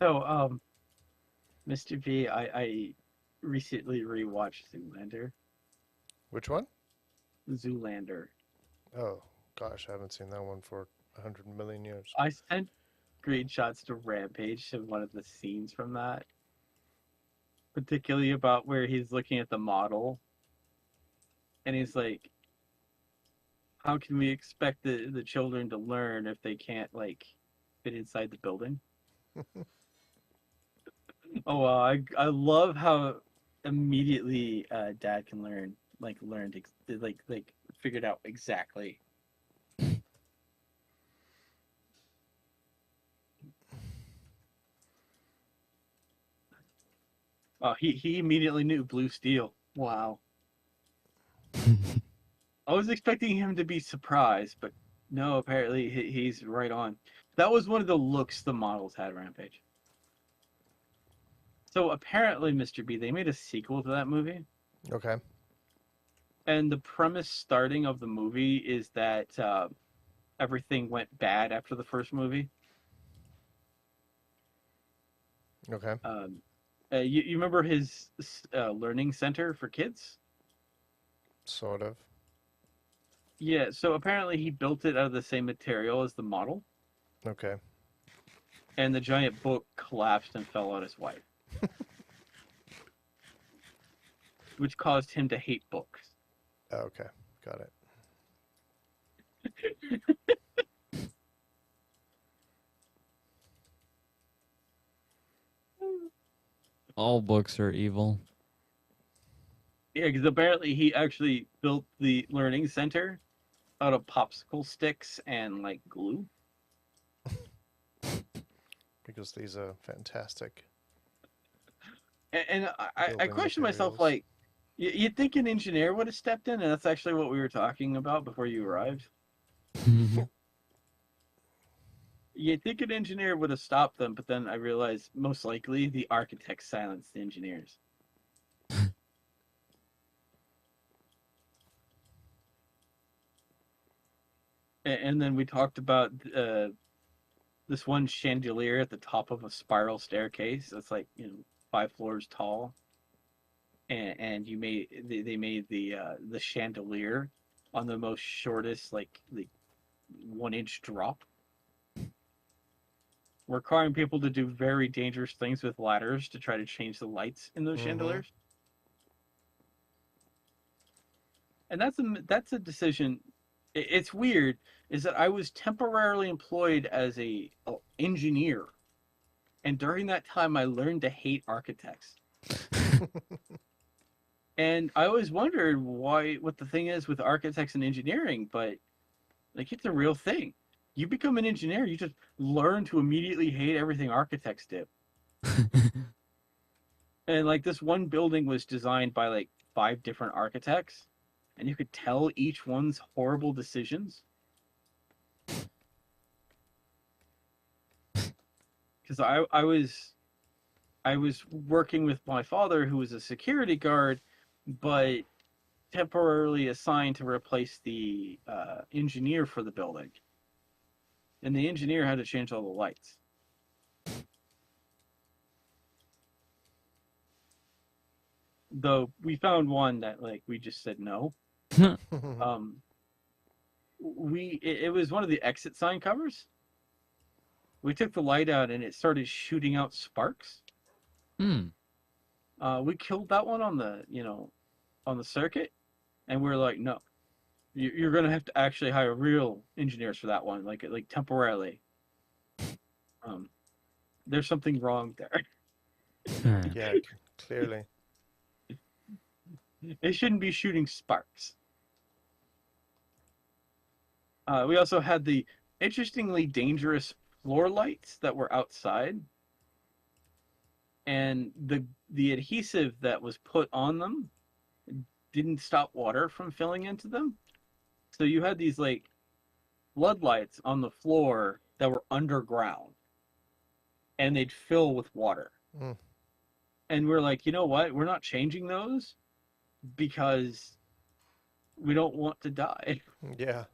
So, Mr. V, I recently rewatched Zoolander. Which one? Zoolander. Oh, gosh, I haven't seen that one for 100 million years. I sent screenshots to Rampage of one of the scenes from that, particularly about where he's looking at the model, and he's like, "How can we expect the children to learn if they can't like fit inside the building?" Oh, wow, I love how immediately Dad can learn, like learned, like figured out exactly. Oh, he immediately knew Blue Steel. Wow. I was expecting him to be surprised, but no, apparently he's right on. That was one of the looks the models had, Rampage. So apparently, Mr. B, they made a sequel to that movie, Okay. and the premise starting of the movie is that everything went bad after the first movie. Okay. You remember his learning center for kids? Sort of. Yeah, so apparently he built it out of the same material as the model, Okay. and the giant book collapsed and fell on his wife, which caused him to hate books. Okay. Got it. All books are evil. Yeah, because apparently he actually built the learning center out of popsicle sticks and like glue. Because these are fantastic. And I Building question myself, materials. like, you'd think an engineer would have stepped in, and that's actually what we were talking about before you arrived. You'd think an engineer would have stopped them, but then I realized most likely the architects silenced the engineers. And then we talked about this one chandelier at the top of a spiral staircase that's like 5 floors tall, and they made the chandelier on the most shortest like the 1 inch drop, requiring people to do very dangerous things with ladders to try to change the lights in those Mhm. chandeliers. And that's a decision. It's weird, is that I was temporarily employed as a engineer And during that time, I learned to hate architects. And I always wondered what the thing is with architects and engineering, but like it's a real thing. You become an engineer, you just learn to immediately hate everything architects do. And like this one building was designed by like 5 different architects, and you could tell each one's horrible decisions. Because I was working with my father, who was a security guard, but temporarily assigned to replace the engineer for the building, and the engineer had to change all the lights. Though we found one that like we just said no. Um, it was one of the exit sign covers. We took the light out and it started shooting out sparks. We killed that one on the on the circuit, and we are like, no, you're gonna have to actually hire real engineers for that one, like temporarily. There's something wrong there. Yeah, clearly. It shouldn't be shooting sparks. We also had the interestingly dangerous floor lights that were outside, and the adhesive that was put on them didn't stop water from filling into them. So you had these like floodlights on the floor that were underground, and they'd fill with water. Mm. And we're like, you know what? We're not changing those because we don't want to die. Yeah.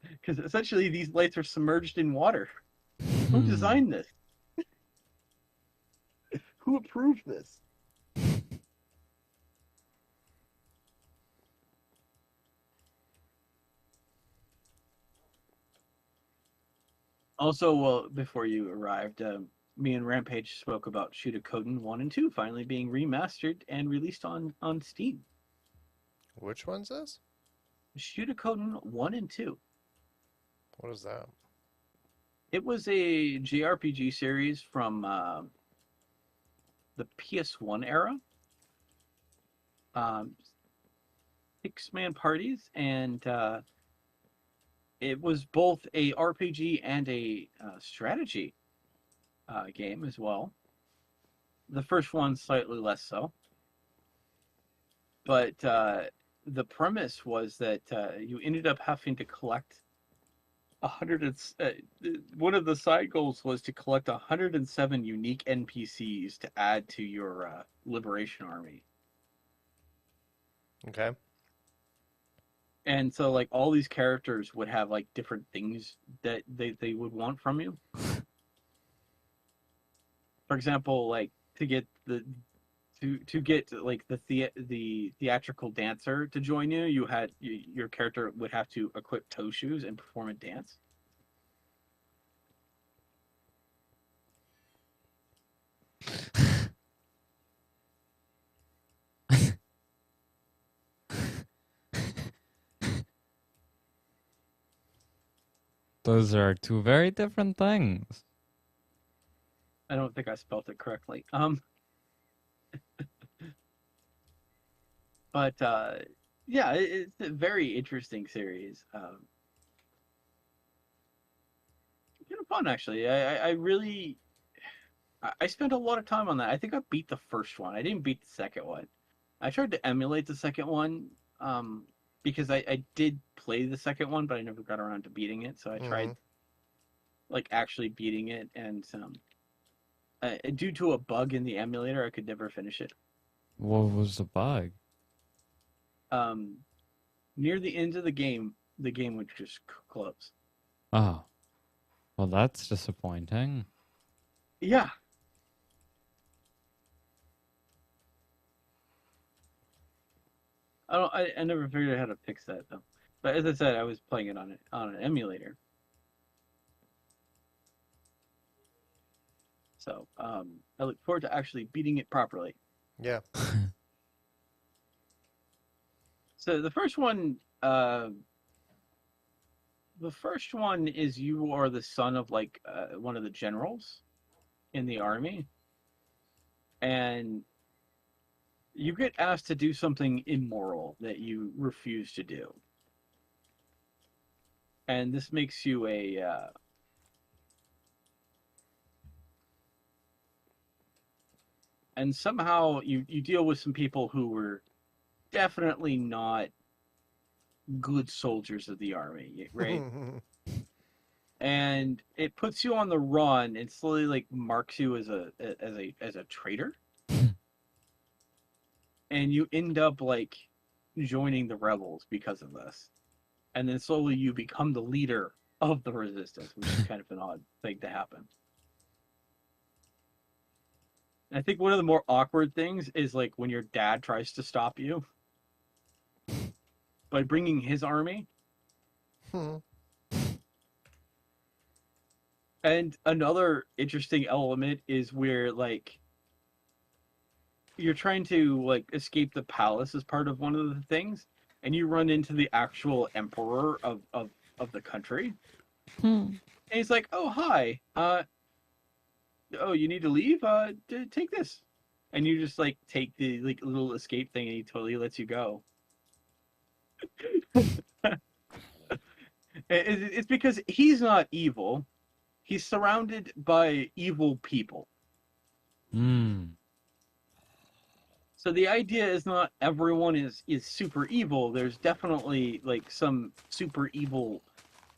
Because essentially these lights are submerged in water. Who designed this? Who approved this? Also, well, before you arrived, me and Rampage spoke about Shudakoden 1 and 2 finally being remastered and released on Steam. Which one's this? Shudakoden 1 and 2. What is that? It was a JRPG series from the PS1 era. 6-man parties, and it was both a RPG and a strategy game as well. The first one slightly less so. But the premise was that you ended up having to collect one of the side goals was to collect 107 unique NPCs to add to your liberation army. Okay. And so like all these characters would have like different things that they would want from you. For example, like to get like the theatrical dancer to join you, your character would have to equip toe shoes and perform a dance. Those are two very different things. I don't think I spelled it correctly. But yeah, it's a very interesting series. Kind of fun, actually. I really I spent a lot of time on that. I think I beat the first one. I didn't beat the second one. I tried to emulate the second one because I did play the second one, but I never got around to beating it. So I tried like actually beating it, and due to a bug in the emulator, I could never finish it. What was the bug? Near the end of the game would just close. Oh. Well, that's disappointing. Yeah. I never figured out how to fix that though. But as I said, I was playing it on an emulator. So I look forward to actually beating it properly. Yeah. So the first one, the first one is you are the son of like one of the generals in the army, and you get asked to do something immoral that you refuse to do, and this makes you a and somehow you deal with some people who were definitely not good soldiers of the army, right? And it puts you on the run and slowly like marks you as a traitor, and you end up like joining the rebels because of this, and then slowly you become the leader of the resistance, which is kind of an odd thing to happen. And I think one of the more awkward things is like when your dad tries to stop you by bringing his army. And another interesting element is where like you're trying to like escape the palace as part of one of the things, and you run into the actual emperor of the country. And he's like, "Oh, hi. Oh, you need to leave? Take this." And you just like take the like little escape thing, and he totally lets you go. It's because he's not evil. He's surrounded by evil people. So the idea is not everyone is super evil. There's definitely like some super evil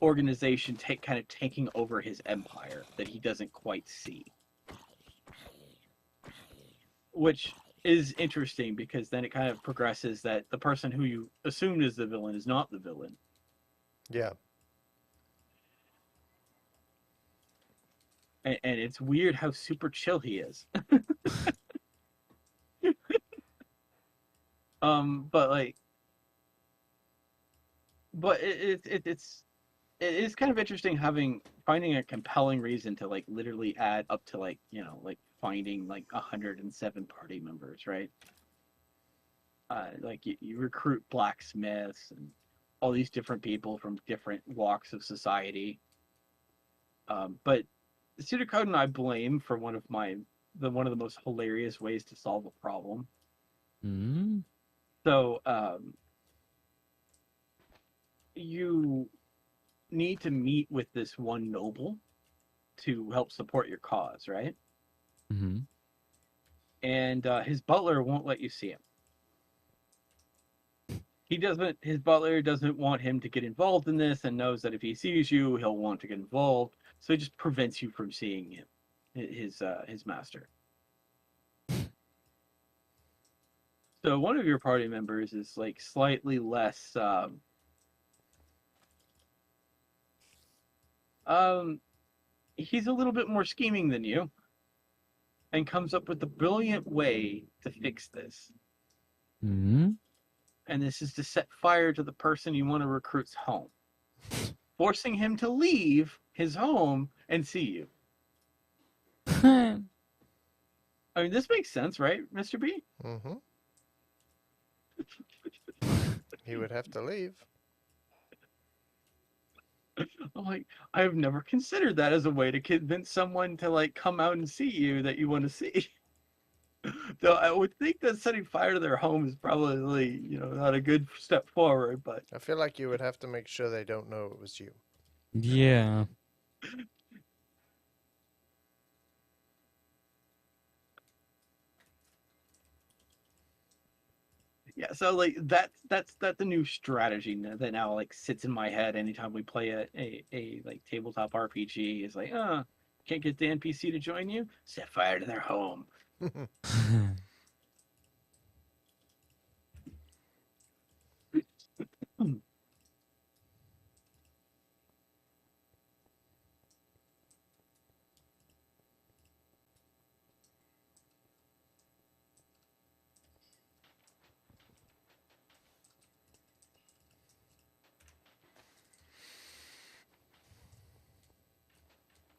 organization kind of taking over his empire that he doesn't quite see. Which is interesting because then it kind of progresses that the person who you assumed is the villain is not the villain. Yeah. And it's weird how super chill he is. But like, but it is kind of interesting finding a compelling reason to like literally add up to like, you know, like finding like 107 party members, right? Like you recruit blacksmiths and all these different people from different walks of society. But Pseudocodon I blame for one of the most hilarious ways to solve a problem. So you need to meet with this one noble to help support your cause, right? And his butler won't let you see him. His butler doesn't want him to get involved in this and knows that if he sees you, he'll want to get involved. So he just prevents you from seeing him, his master. So one of your party members is like slightly less he's a little bit more scheming than you and comes up with a brilliant way to fix this. And this is to set fire to the person you want to recruit's home, forcing him to leave his home and see you. I mean, this makes sense, right, Mr. B? Mm-hmm. He would have to leave. I'm like, I've never considered that as a way to convince someone to like come out and see you that you want to see. Though I would think that setting fire to their home is probably, you know, not a good step forward, but I feel like you would have to make sure they don't know it was you. Yeah. yeah, so like that's the new strategy that now like sits in my head anytime we play a like tabletop RPG is like, can't get the NPC to join you? Set fire to their home.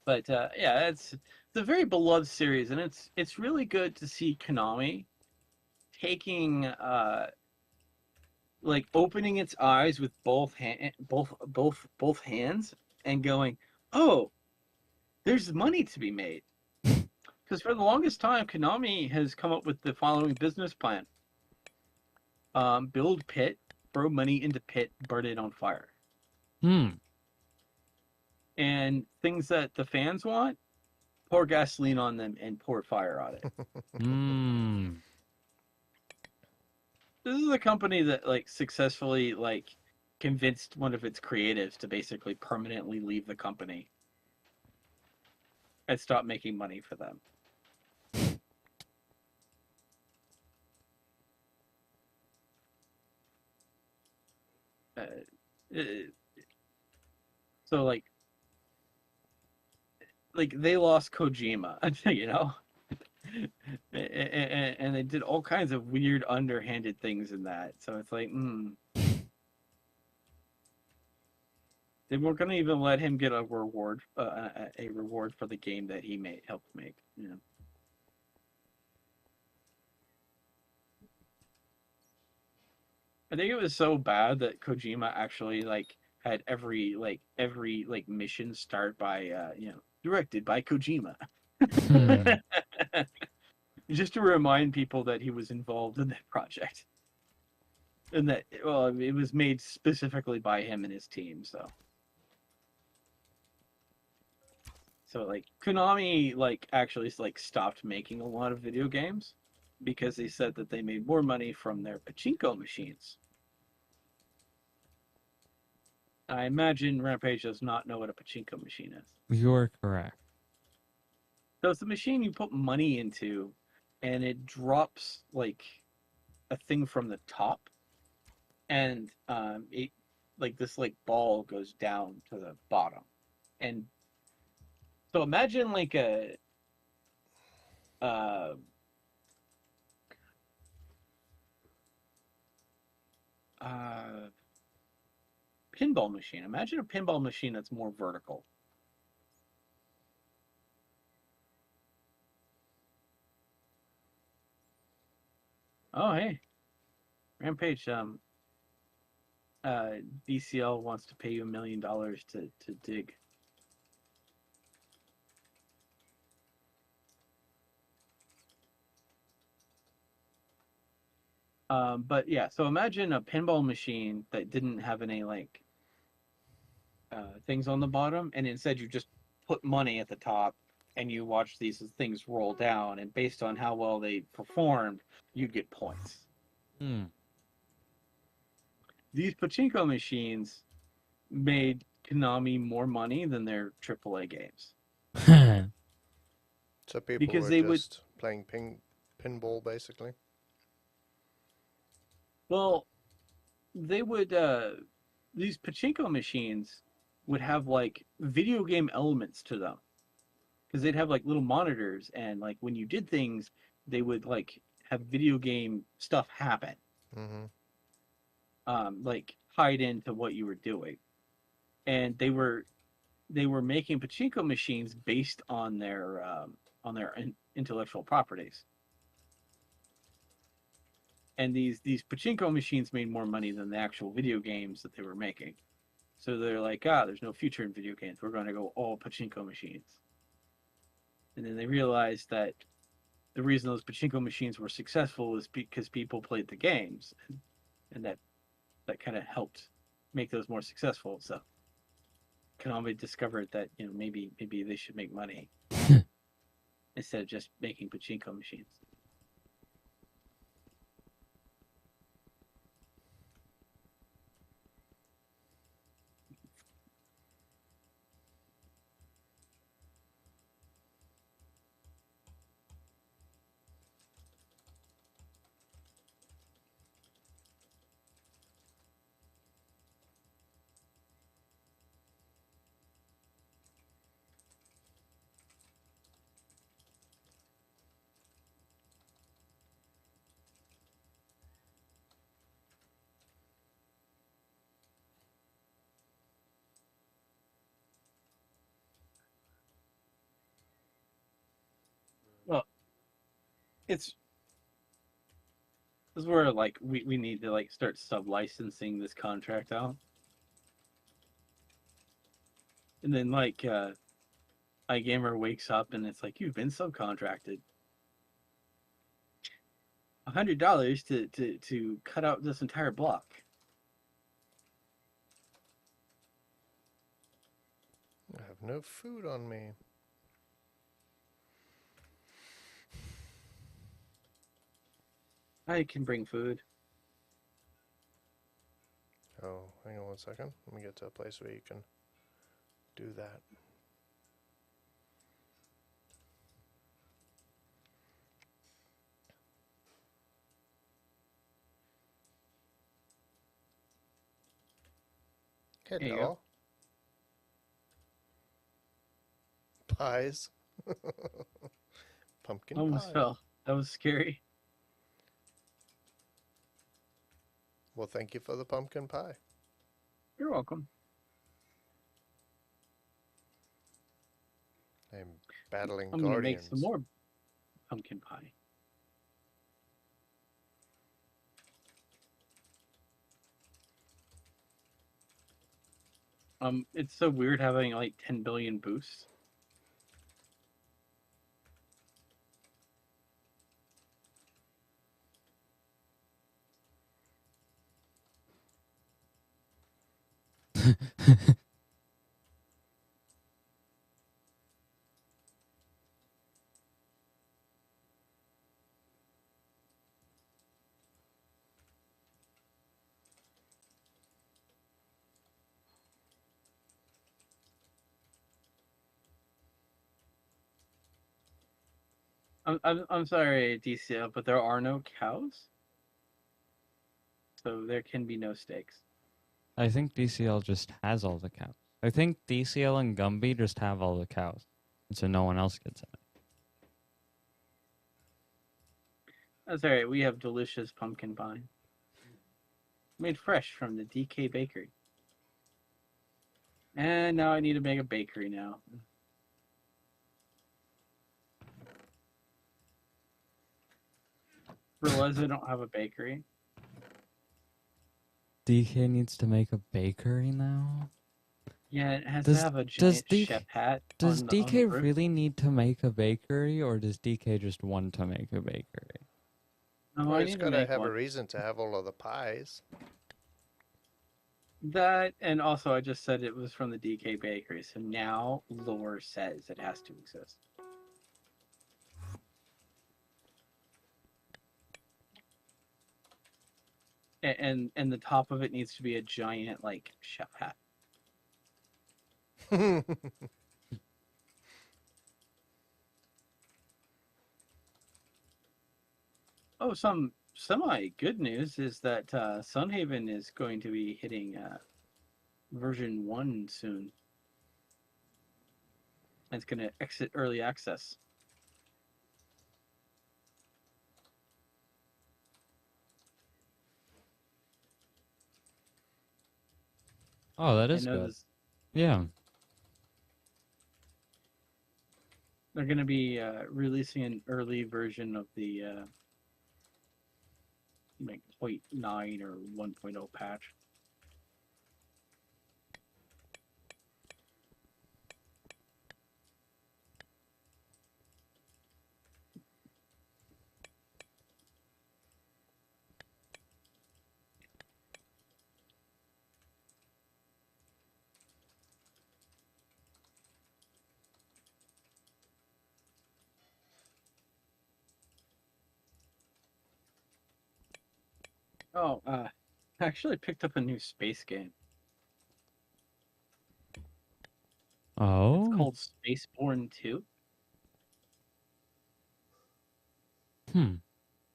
But yeah, it's a very beloved series, and it's really good to see Konami taking like opening its eyes with both hands and going, "Oh, there's money to be made." Because for the longest time, Konami has come up with the following business plan: build pit, throw money into pit, burn it on fire, Hmm. and things that the fans want, pour gasoline on them and pour fire on it. Hmm. This is a company that like successfully like convinced one of its creatives to basically permanently leave the company and stop making money for them. Uh, uh, so like they lost Kojima, you know, and they did all kinds of weird underhanded things in that. So it's like, they weren't gonna even let him get a reward for the game that he helped make. You know. I think it was so bad that Kojima actually like had every mission start by directed by Kojima. Hmm. Just to remind people that he was involved in that project. And that well, it was made specifically by him and his team, so like Konami like actually like stopped making a lot of video games because they said that they made more money from their pachinko machines. I imagine Rampage does not know what a pachinko machine is. You're correct. So it's a machine you put money into, and it drops like a thing from the top, and it like this like ball goes down to the bottom, and so imagine like a uh, uh, pinball machine. Imagine a pinball machine that's more vertical. Oh hey, Rampage. DCL wants to pay you $1 million to dig. But yeah, so imagine a pinball machine that didn't have any like things on the bottom, and instead you just put money at the top, and you watch these things roll down, and based on how well they performed, you get points. Hmm. These pachinko machines made Konami more money than their AAA games So people because were they would just playing pinball, basically. well they would these pachinko machines would have like video game elements to them because they'd have like little monitors, and like when you did things they would like have video game stuff happen, Mm-hmm. like hide into what you were doing, and they were making pachinko machines based on their intellectual properties, and these pachinko machines made more money than the actual video games that they were making. So they're like, there's no future in video games. We're going to go all pachinko machines. And then they realized that the reason those pachinko machines were successful was because people played the games, and that kind of helped make those more successful. So Konami discovered that maybe they should make money instead of just making pachinko machines. Well, it's This is where like we need to like start sub-licensing this contract out. And then like iGamer wakes up and it's like, you've been subcontracted. $100 to cut out this entire block. I have no food on me. I can bring food. Oh, hang on one second. Let me get to a place where you can do that. There you go. Hello. Pies. Pumpkin Almost pie. fell. That was scary. Well, thank you for the pumpkin pie. You're welcome. I'm battling I'm gonna make guardians. some more pumpkin pie. It's so weird having like 10 billion boosts. I'm sorry, DCL, but there are no cows, so there can be no steaks. I think DCL just has all the cows. I think DCL and Gumby just have all the cows, and so no one else gets it. That's alright. We have delicious pumpkin pie, made fresh from the DK Bakery. And now I need to make a bakery now. Realize I don't have a bakery. DK needs to make a bakery now? Yeah, it has Does- to have a does giant chef hat. Does on the DK roof. really need to make a bakery, or does DK just want to make a bakery? No, Well, I he's need to got to make have one. a reason to have all of the pies. That, and also I just said it was from the DK Bakery, so now lore says it has to exist. And the top of it needs to be a giant like chef hat. Oh, some semi good news is that Sunhaven is going to be hitting version 1 soon. It's going to exit early access. Oh, that I is know good. this, Yeah. they're going to be releasing an early version of the like 0.9 or 1.0 patch. Oh, I actually picked up a new space game. Oh. It's called Spaceborne 2.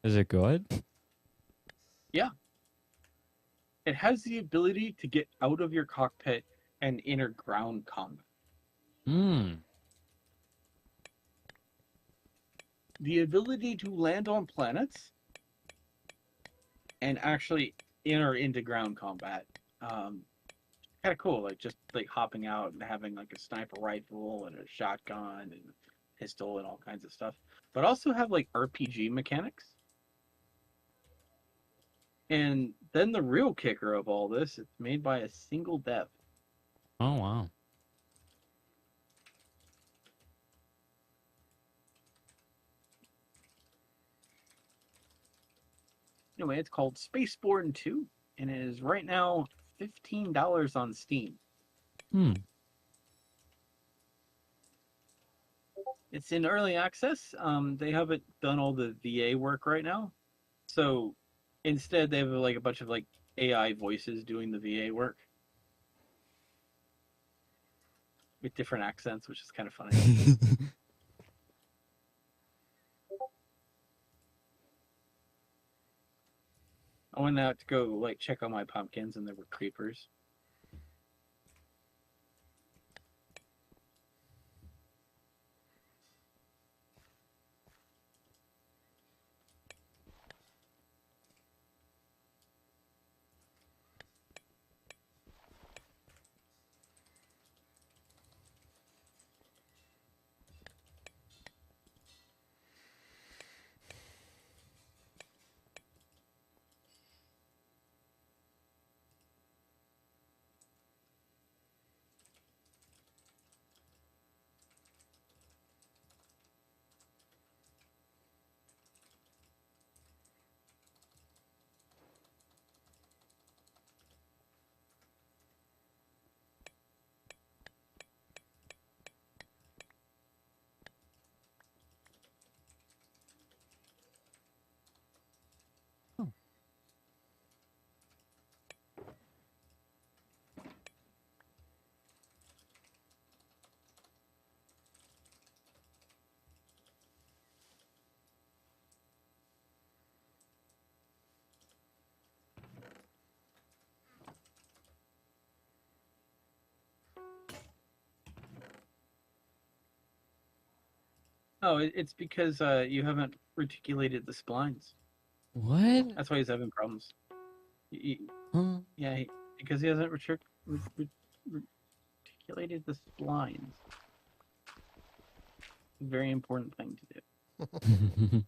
Is it good? It has the ability to get out of your cockpit and enter ground combat. The ability to land on planets and actually enter into ground combat. Kind of cool, like just like hopping out and having like a sniper rifle and a shotgun and pistol and all kinds of stuff. But also have like RPG mechanics. And then the real kicker of all this, it's made by a single dev. Oh wow. Anyway, it's called Spaceborne 2, and it is right now $15 on Steam. Hmm. It's in early access. They haven't done all the VA work right now, so instead they have like a bunch of like AI voices doing the VA work with different accents, which is kind of funny. I went out to go like check on my pumpkins, and there were creepers. Oh, it's because you haven't reticulated the splines. What? That's why he's having problems. Huh? Yeah, because he hasn't reticulated the splines. Very important thing to do.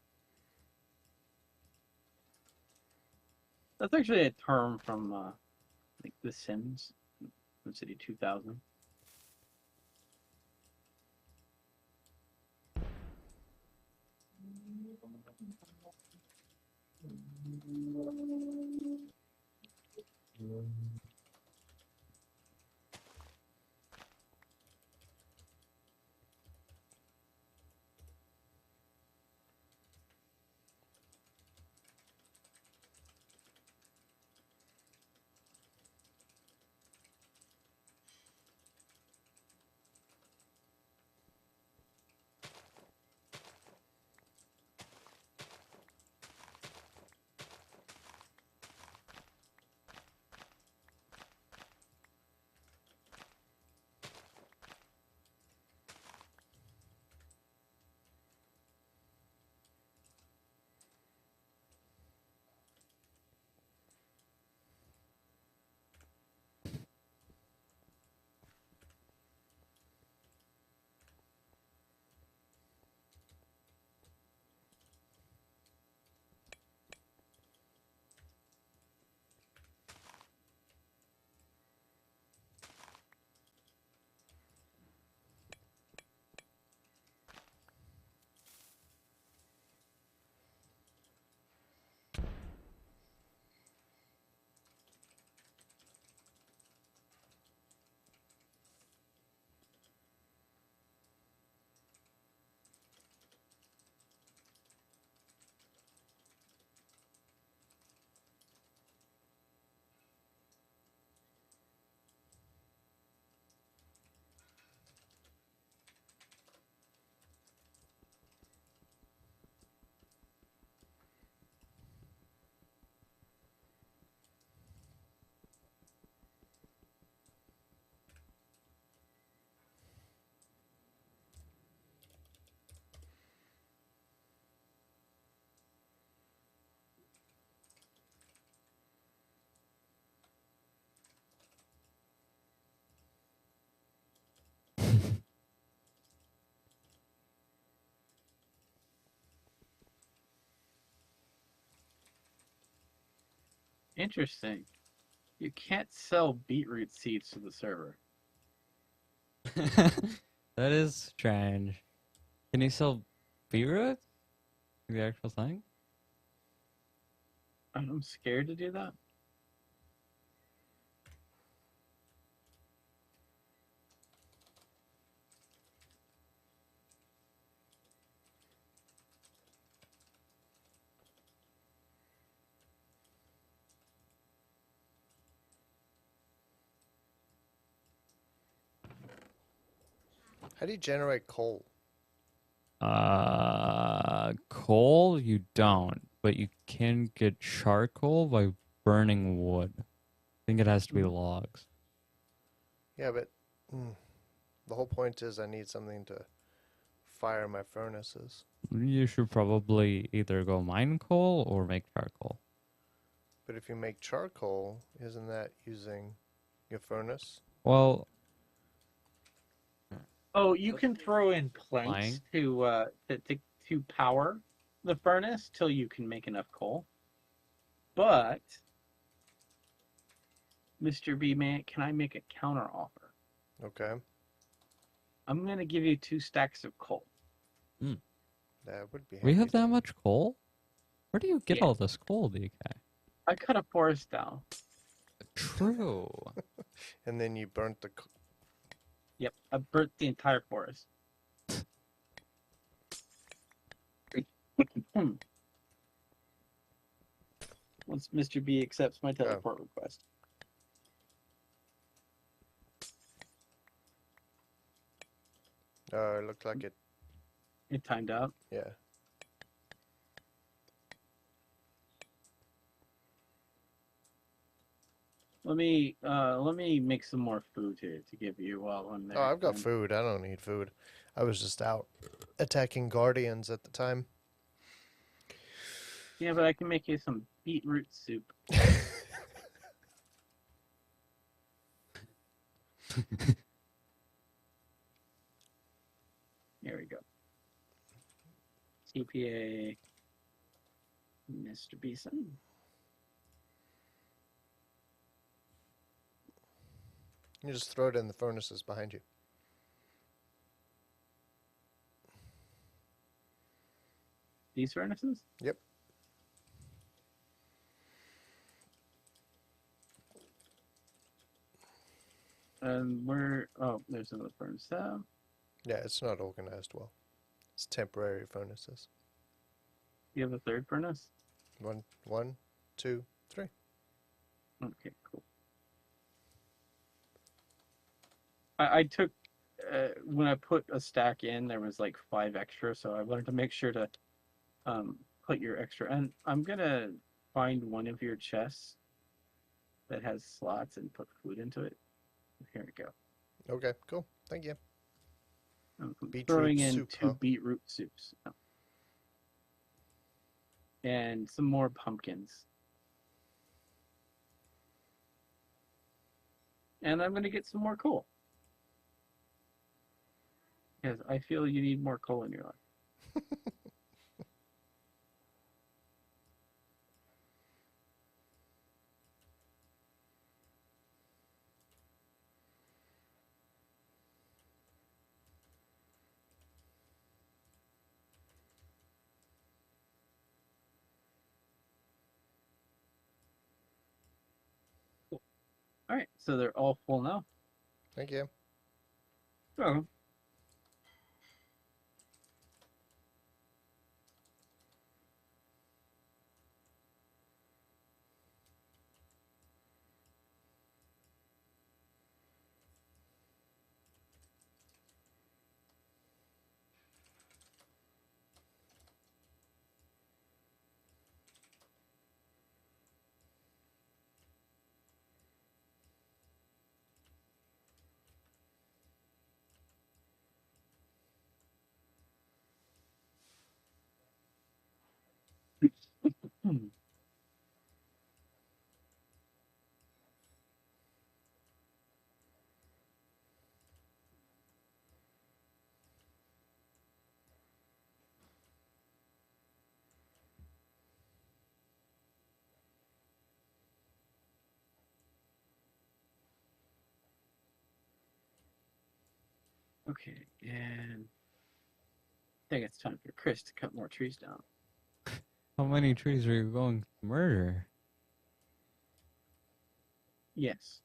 That's actually a term from like The Sims, SimCity 2000. Interesting. You can't sell beetroot seeds to the server. That is strange. Can you sell beetroot? The actual thing? I'm scared to do that. How do you generate coal? Coal you don't, but you can get charcoal by burning wood. I think it has to be Mm. logs. Yeah, but the whole point is I need something to fire my furnaces. You should probably either go mine coal or make charcoal. But if you make charcoal, isn't that using your furnace? Well, Oh, you can throw in planks Flying. to power the furnace till you can make enough coal. But, Mr. B Man, can I make a counter offer? Okay, I'm gonna give you 2 stacks of coal. that would be we handy have that dandy. much coal? Where do you get Yeah. all this coal, DK? I cut a forest down. True. And then you burnt the. Yep, I burnt the entire forest. Once Mr. B accepts my teleport request. It looked like it. It timed out. Yeah. Let me make some more food here to give you while I'm there. Oh, I've got And- food. I don't need food. I was just out attacking guardians at the time. Yeah, but I can make you some beetroot soup. There we go. CPA, Mr. Beeson. You just throw it in the furnaces behind you. These furnaces? Yep. And where? Oh, there's another furnace there. Yeah, it's not organized well. It's temporary furnaces. You have a third furnace? One, two, three. Okay, cool. I took when I put a stack in, there was like 5 extra, so I wanted to make sure to put your extra. And I'm gonna find one of your chests that has slots and put food into it. Here we go. Okay, cool. Thank you. I'm Beetroot throwing in soup, 2 huh? beetroot soups. Oh. And some more pumpkins. And I'm gonna get some more coal. Because I feel you need more coal in your life. Cool. Alright, so they're all full now. Thank you. Oh. Okay, and I think it's time for Chris to cut more trees down. How many trees are you going to murder? Yes.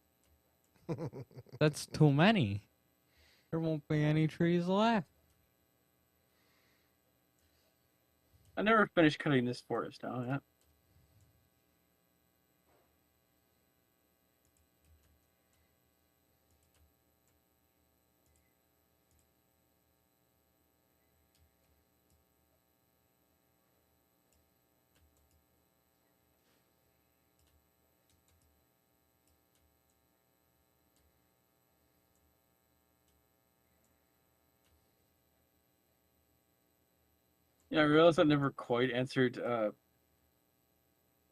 That's too many. There won't be any trees left. I never finished cutting this forest down yet. Yeah, I realized I never quite answered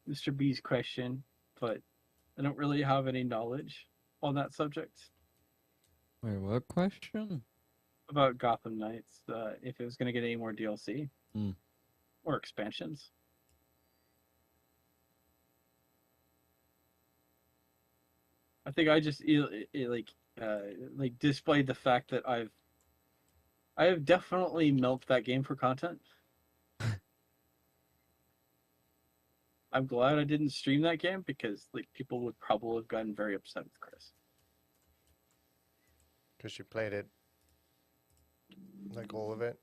Mr. B's question, but I don't really have any knowledge on that subject Wait, what question? about Gotham Knights. If it was going to get any more DLC Hmm. or expansions. I think I just like displayed the fact that I have definitely milked that game for content. I'm glad I didn't stream that game because like people would probably have gotten very upset with Chris. Because you played it, like all of it.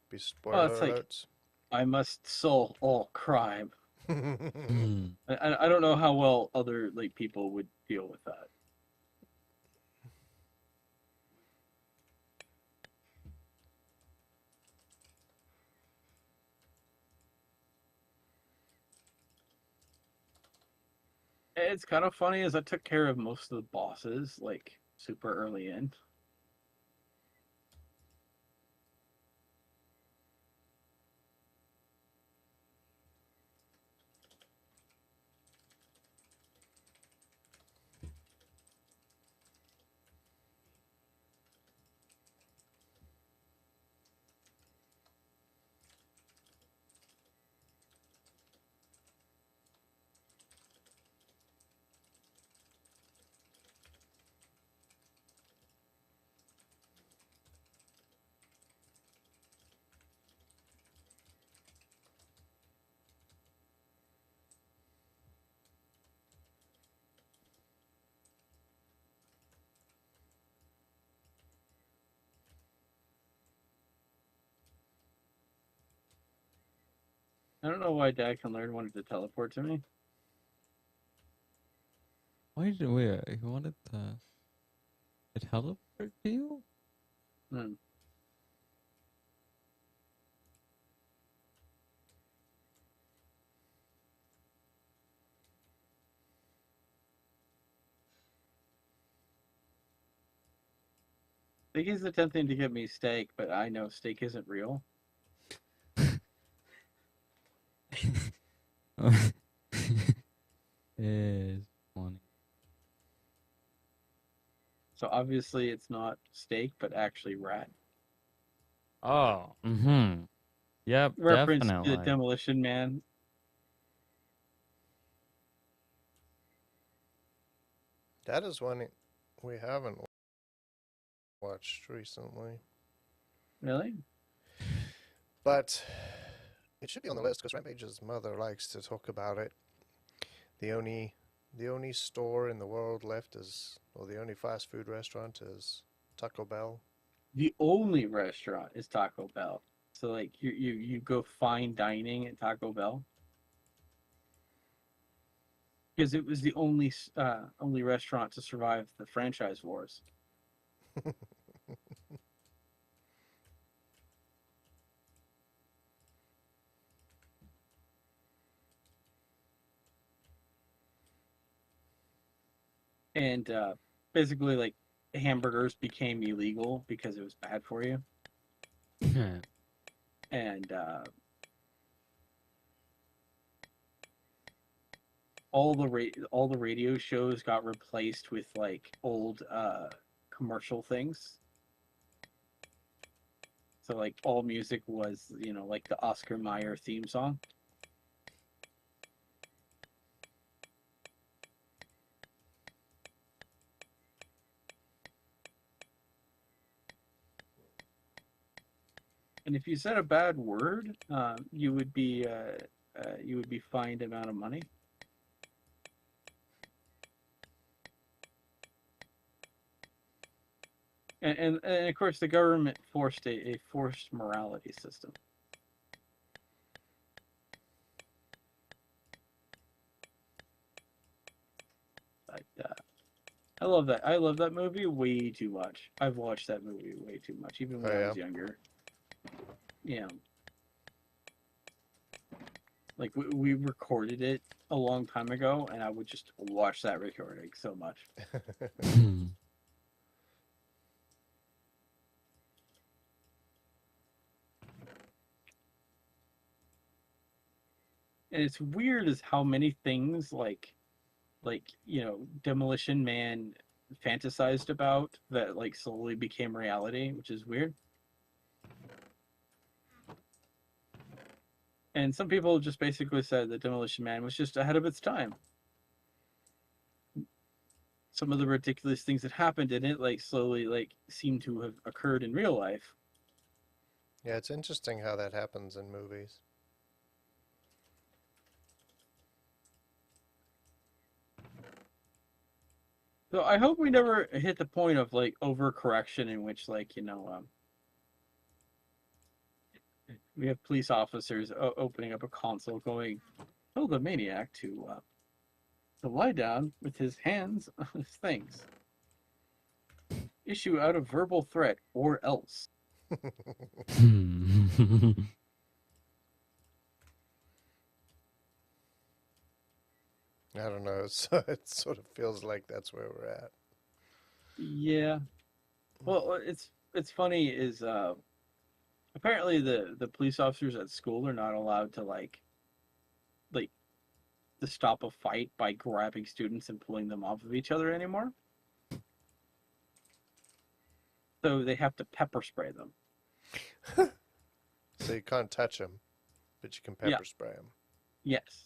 Be Oh, spoiler it's like alerts. I must solve all crime. Hmm. I don't know how well other like people would deal with that. It's kind of funny as I took care of most of the bosses like super early in. I don't know why Dad Can Learn wanted to teleport to me. Why did we? You wanted to teleport to you? Hmm. I think he's attempting to get me steak, but I know steak isn't real. Is funny. So obviously it's not steak, but actually rat. Oh. Mm-hmm. Yep. Reference to Definitely. Demolition Man. That is one we haven't watched recently. Really? But it should be on the list because Rampage's mother likes to talk about it. The only store in the world left is, or the only fast food restaurant is Taco Bell. The only restaurant is Taco Bell. So like you go fine dining at Taco Bell because it was the only restaurant to survive the franchise wars. And basically like hamburgers became illegal because it was bad for you. And all the radio shows got replaced with like old commercial things. So like all music was, like the Oscar Mayer theme song. And if you said a bad word, you would be fined amount of money. And of course, the government forced a forced morality system. But I love that. I love that movie way too much. I've watched that movie way too much, even when I was younger. Yeah. Like we recorded it a long time ago, and I would just watch that recording so much. And it's weird as how many things like Demolition Man fantasized about that like slowly became reality, which is weird. And some people just basically said that Demolition Man was just ahead of its time. Some of the ridiculous things that happened in it like slowly like seem to have occurred in real life. Yeah, it's interesting how that happens in movies. So I hope we never hit the point of like overcorrection in which like we have police officers opening up a console going, tell the maniac to lie down with his hands on his things. Issue out a verbal threat or else. I don't know. So it sort of feels like that's where we're at. Yeah. Well, it's funny is apparently the police officers at school are not allowed to like to stop a fight by grabbing students and pulling them off of each other anymore. So they have to pepper spray them. So you can't touch them, but you can pepper spray them. Yes.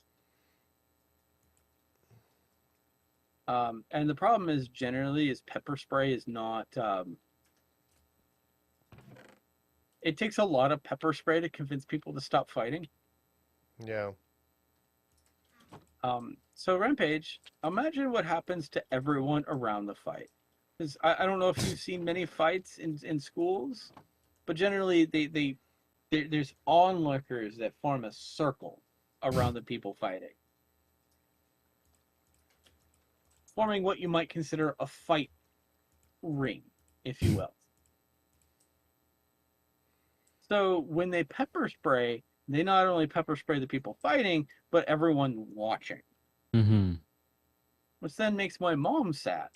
And the problem is generally is pepper spray is not. It takes a lot of pepper spray to convince people to stop fighting. Yeah. So Rampage, imagine what happens to everyone around the fight. Because I don't know if you've seen many fights in schools, but generally there's onlookers that form a circle around the people fighting, forming what you might consider a fight ring, if you will. So when they pepper spray, they not only pepper spray the people fighting, but everyone watching. Mm-hmm. Which then makes my mom sad.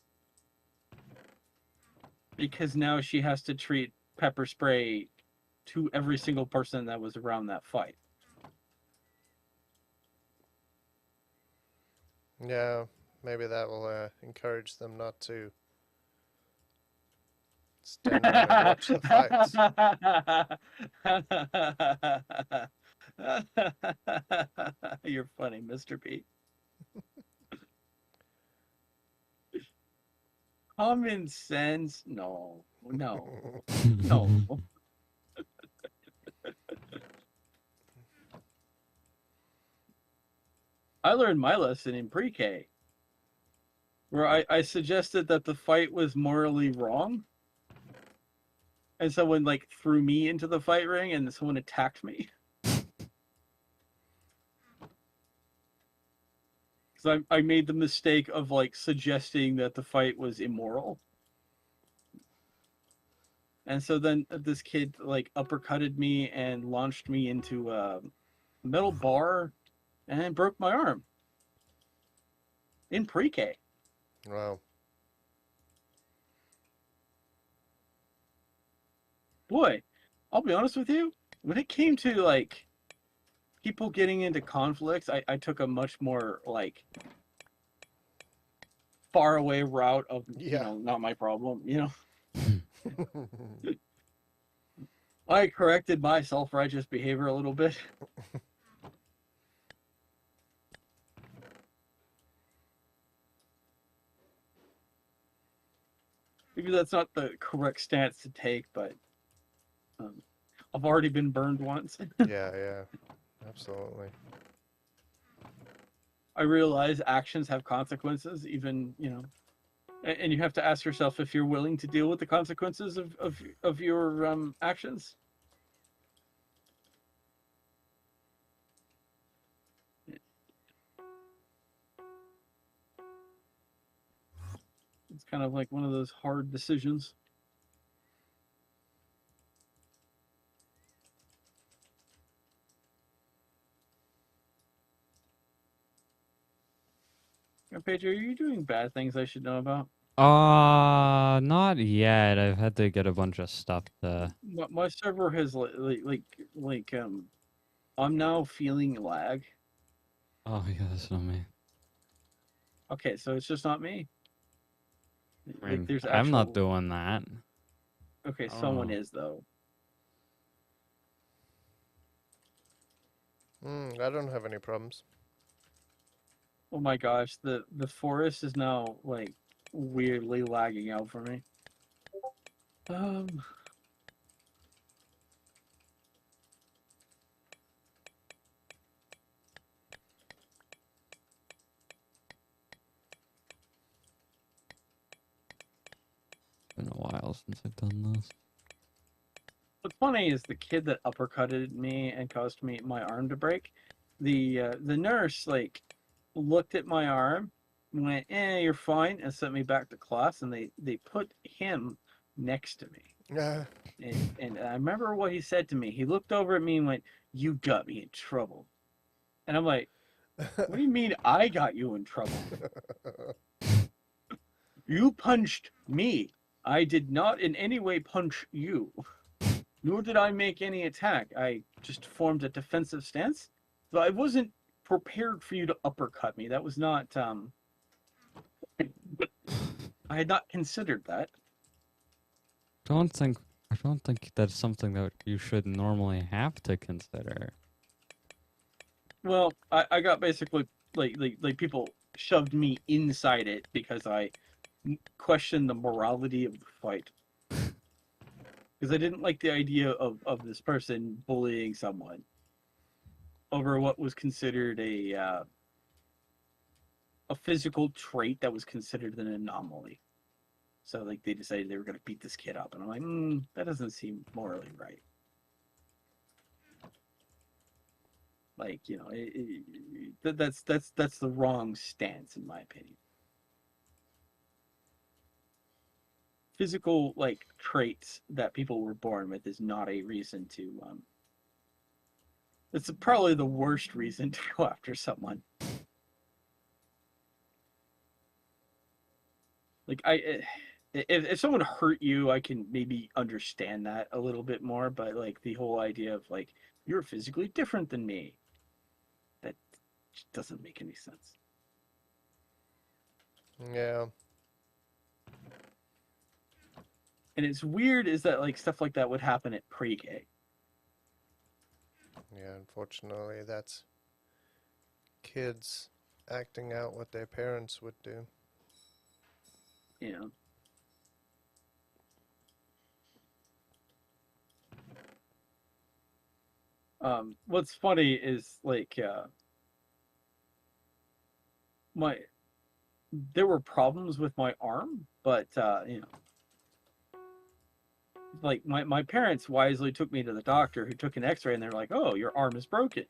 Because now she has to treat pepper spray to every single person that was around that fight. Yeah, maybe that will encourage them not to stand around and watch the fights. You're funny, Mr. B. Common sense? No. No. No. I learned my lesson in pre-K, where I suggested that the fight was morally wrong, and someone like threw me into the fight ring, and someone attacked me. Because I made the mistake of like suggesting that the fight was immoral. And so then this kid like uppercutted me and launched me into a metal bar and broke my arm in pre-K. Wow. Boy, I'll be honest with you, when it came to like people getting into conflicts, I took a much more like far away route of not my problem, I corrected my self-righteous behavior a little bit. Maybe that's not the correct stance to take, but I've already been burned once. Yeah, absolutely. I realize actions have consequences, even, and you have to ask yourself if you're willing to deal with the consequences of your actions. It's kind of like one of those hard decisions. Pedro, are you doing bad things I should know about? Not yet. I've had to get a bunch of stuff to. My server has I'm now feeling lag. Oh yeah, that's not me. Okay, so it's just not me. I mean, There's I'm not actual. doing that. Okay, I don't someone know. is though. I don't have any problems. Oh my gosh, the forest is now like weirdly lagging out for me. Um, Been a while since I've done this. what's funny is the kid that uppercutted me and caused me my arm to break. The nurse like looked at my arm, went, "You're fine," and sent me back to class. And they put him next to me. Yeah. And I remember what he said to me. He looked over at me and went, "You got me in trouble." And I'm like, "What do you mean I got you in trouble? You punched me. I did not in any way punch you. Nor did I make any attack. I just formed a defensive stance. So I wasn't prepared for you to uppercut me. That was not I had not considered that." I don't think that's something that you should normally have to consider. Well, I got basically like people shoved me inside it because I questioned the morality of the fight. Because I didn't like the idea of this person bullying someone over what was considered a physical trait that was considered an anomaly. So like they decided they were going to beat this kid up, and I'm like, that doesn't seem morally right. Like that's the wrong stance in my opinion. Physical like traits that people were born with is not a reason to it's probably the worst reason to go after someone. Like if someone hurt you, I can maybe understand that a little bit more, but like the whole idea of like you're physically different than me, that doesn't make any sense. Yeah. And it's weird is that like stuff like that would happen at pre-K. Yeah, unfortunately, that's kids acting out what their parents would do. You know. What's funny is like there were problems with my arm, but like my parents wisely took me to the doctor who took an x-ray and they're like, "Oh, your arm is broken."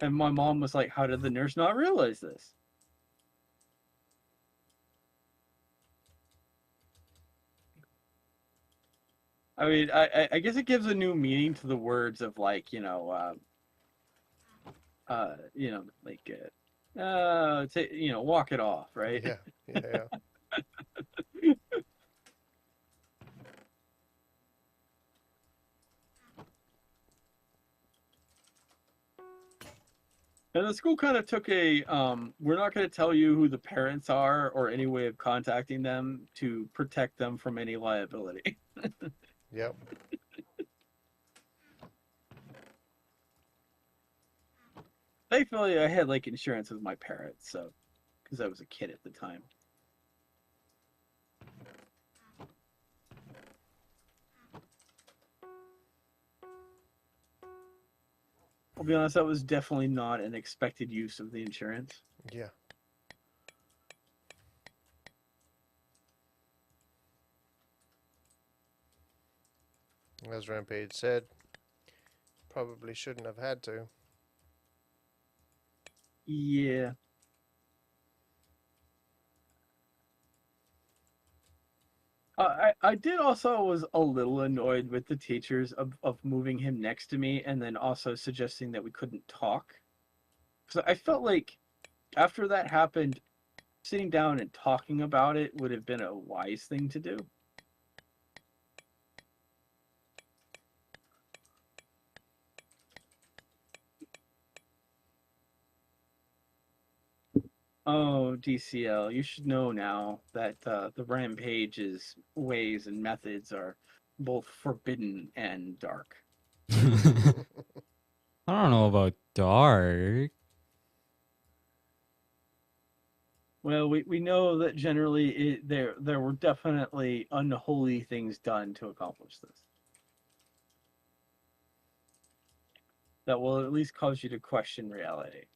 And my mom was like, "How did the nurse not realize this?" I mean, I guess it gives a new meaning to the words of like, like walk it off, right? Yeah. And the school kind of took a we're not going to tell you who the parents are or any way of contacting them to protect them from any liability. Yep. Thankfully, I had like insurance with my parents, so because I was a kid at the time. I'll be honest, that was definitely not an expected use of the insurance. Yeah. As Rampage said, probably shouldn't have had to. Yeah. I did also was a little annoyed with the teachers of moving him next to me and then also suggesting that we couldn't talk. So I felt like after that happened, sitting down and talking about it would have been a wise thing to do. Oh, DCL, you should know now that the Rampage's ways and methods are both forbidden and dark. I don't know about dark. Well, we know that generally there were definitely unholy things done to accomplish this. That will at least cause you to question reality.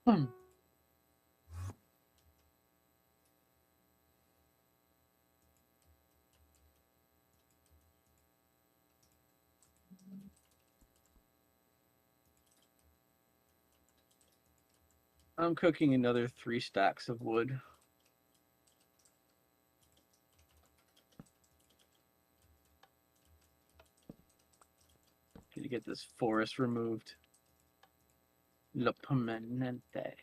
Hmm. I'm cooking another 3 stacks of wood. To get this forest removed. Lo permanente.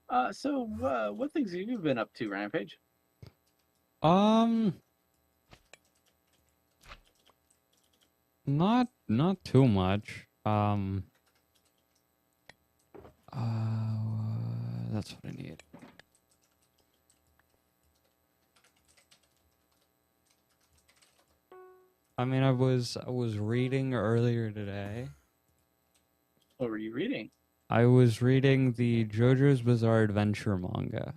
What things have you been up to, Rampage? Um, not too much. That's what I need. I mean, I was reading earlier today. What were you reading? I was reading the JoJo's Bizarre Adventure manga.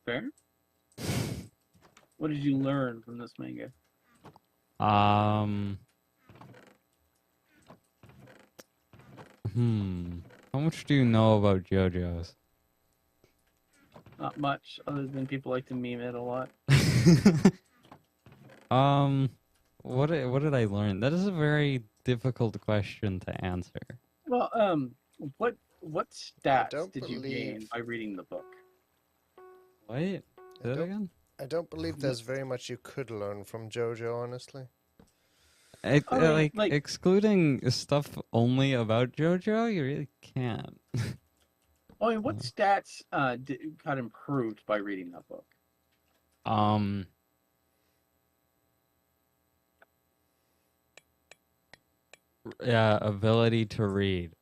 Fair? What did you learn from this manga? How much do you know about JoJo's? Not much, other than people like to meme it a lot. What did I learn? That is a very difficult question to answer. Well, what stats don't did you gain believe- by reading the book? What? Say that don't- again? I don't believe there's very much you could learn from JoJo, honestly. I, I mean, like excluding stuff only about JoJo, you really can't. I mean, what stats got improved by reading that book? Yeah, ability to read.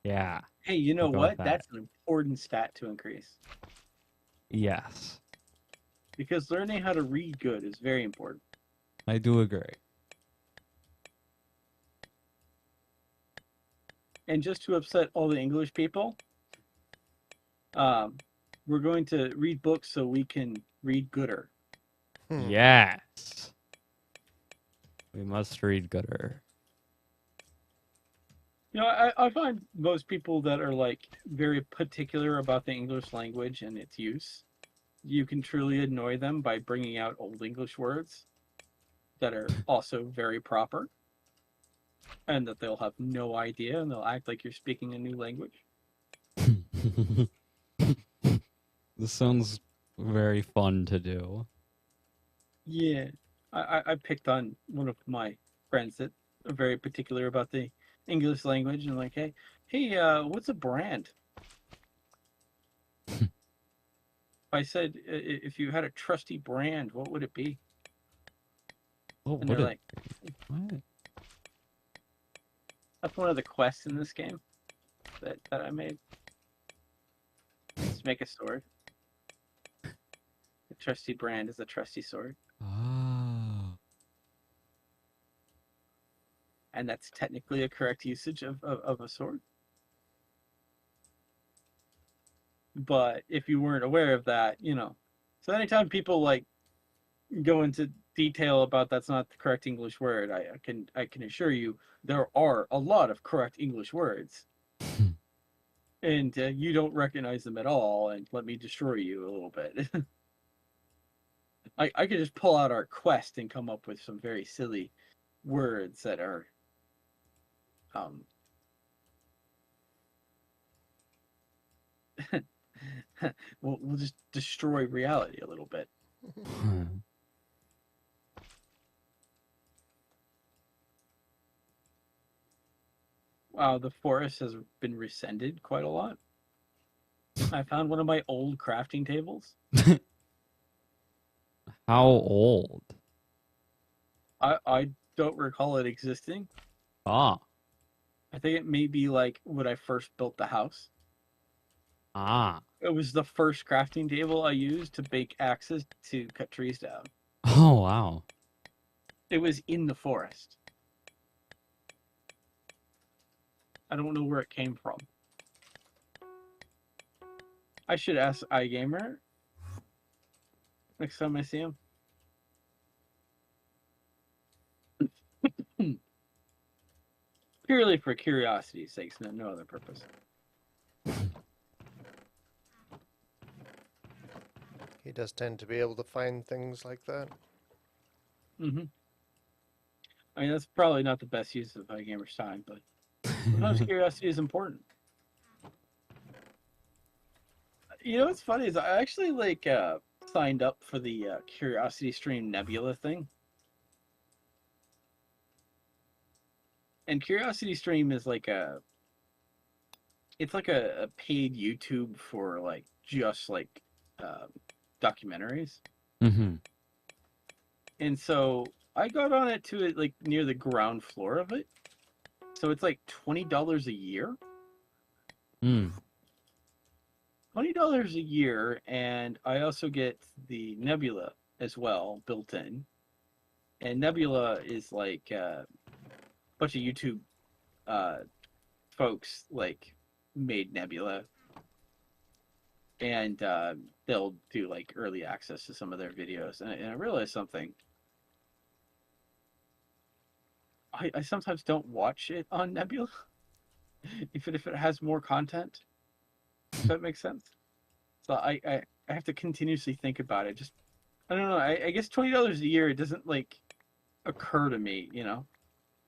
Yeah. Hey, you know I'll go what? with that. That's an important stat to increase. Yes, Because learning how to read good is very important. I do agree. And just to upset all the English people, we're going to read books so we can read gooder. Yes. We must read gooder. You know, I find most people that are like very particular about the English language and its use, you can truly annoy them by bringing out old English words that are also very proper and that they'll have no idea and they'll act like you're speaking a new language. This sounds very fun to do. Yeah. I picked on one of my friends that are very particular about the English language and like, hey, what's a brand? I said if you had a trusty brand, what would it be? What And would they're it? like, What? that's one of the quests in this game that I made. Let's make a sword. The trusty brand is a trusty sword. Oh. And that's technically a correct usage of a sword. But if you weren't aware of that, so anytime people like go into detail about that's not the correct English word, I can assure you there are a lot of correct English words, and you don't recognize them at all. And let me destroy you a little bit. I could just pull out our quest and come up with some very silly words that are we'll just destroy reality a little bit. Wow, the forest has been rescinded quite a lot. I found one of my old crafting tables. How old? I don't recall it existing. Ah. I think it may be like when I first built the house. Ah. It was the first crafting table I used to bake axes to cut trees down. Oh, wow. It was in the forest. I don't know where it came from. I should ask iGamer next time I see him. Purely for curiosity's sake, no other purpose. He does tend to be able to find things like that. Mm-hmm. I mean, that's probably not the best use of iGamer's time, but sometimes curiosity is important. You know what's funny is I actually signed up for the Curiosity Stream Nebula thing. And Curiosity Stream is it's like a paid YouTube for just documentaries. Mm-hmm. And so I got on it to it near the ground floor of it. So it's like $20 a year. Mm. $20 a year, and I also get the Nebula as well built in. And Nebula is like a bunch of YouTube folks made Nebula, and they'll do early access to some of their videos. And I realized something. I sometimes don't watch it on Nebula, even if it has more content. If that makes sense. So I have to continuously think about it. Just I don't know. I guess $20 a year, it doesn't occur to me.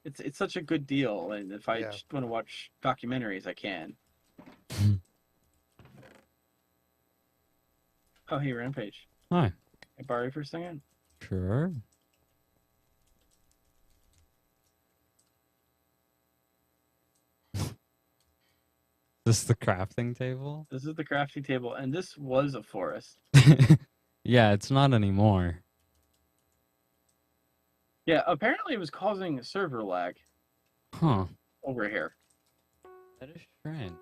It's such a good deal, and if I just want to watch documentaries, I can. Oh, hey, Rampage. Hi. I borrow you for a second? Sure. This is the crafting table? This is the crafting table, and this was a forest. Yeah, it's not anymore. Yeah, apparently it was causing server lag. Huh. Over here. That is strange.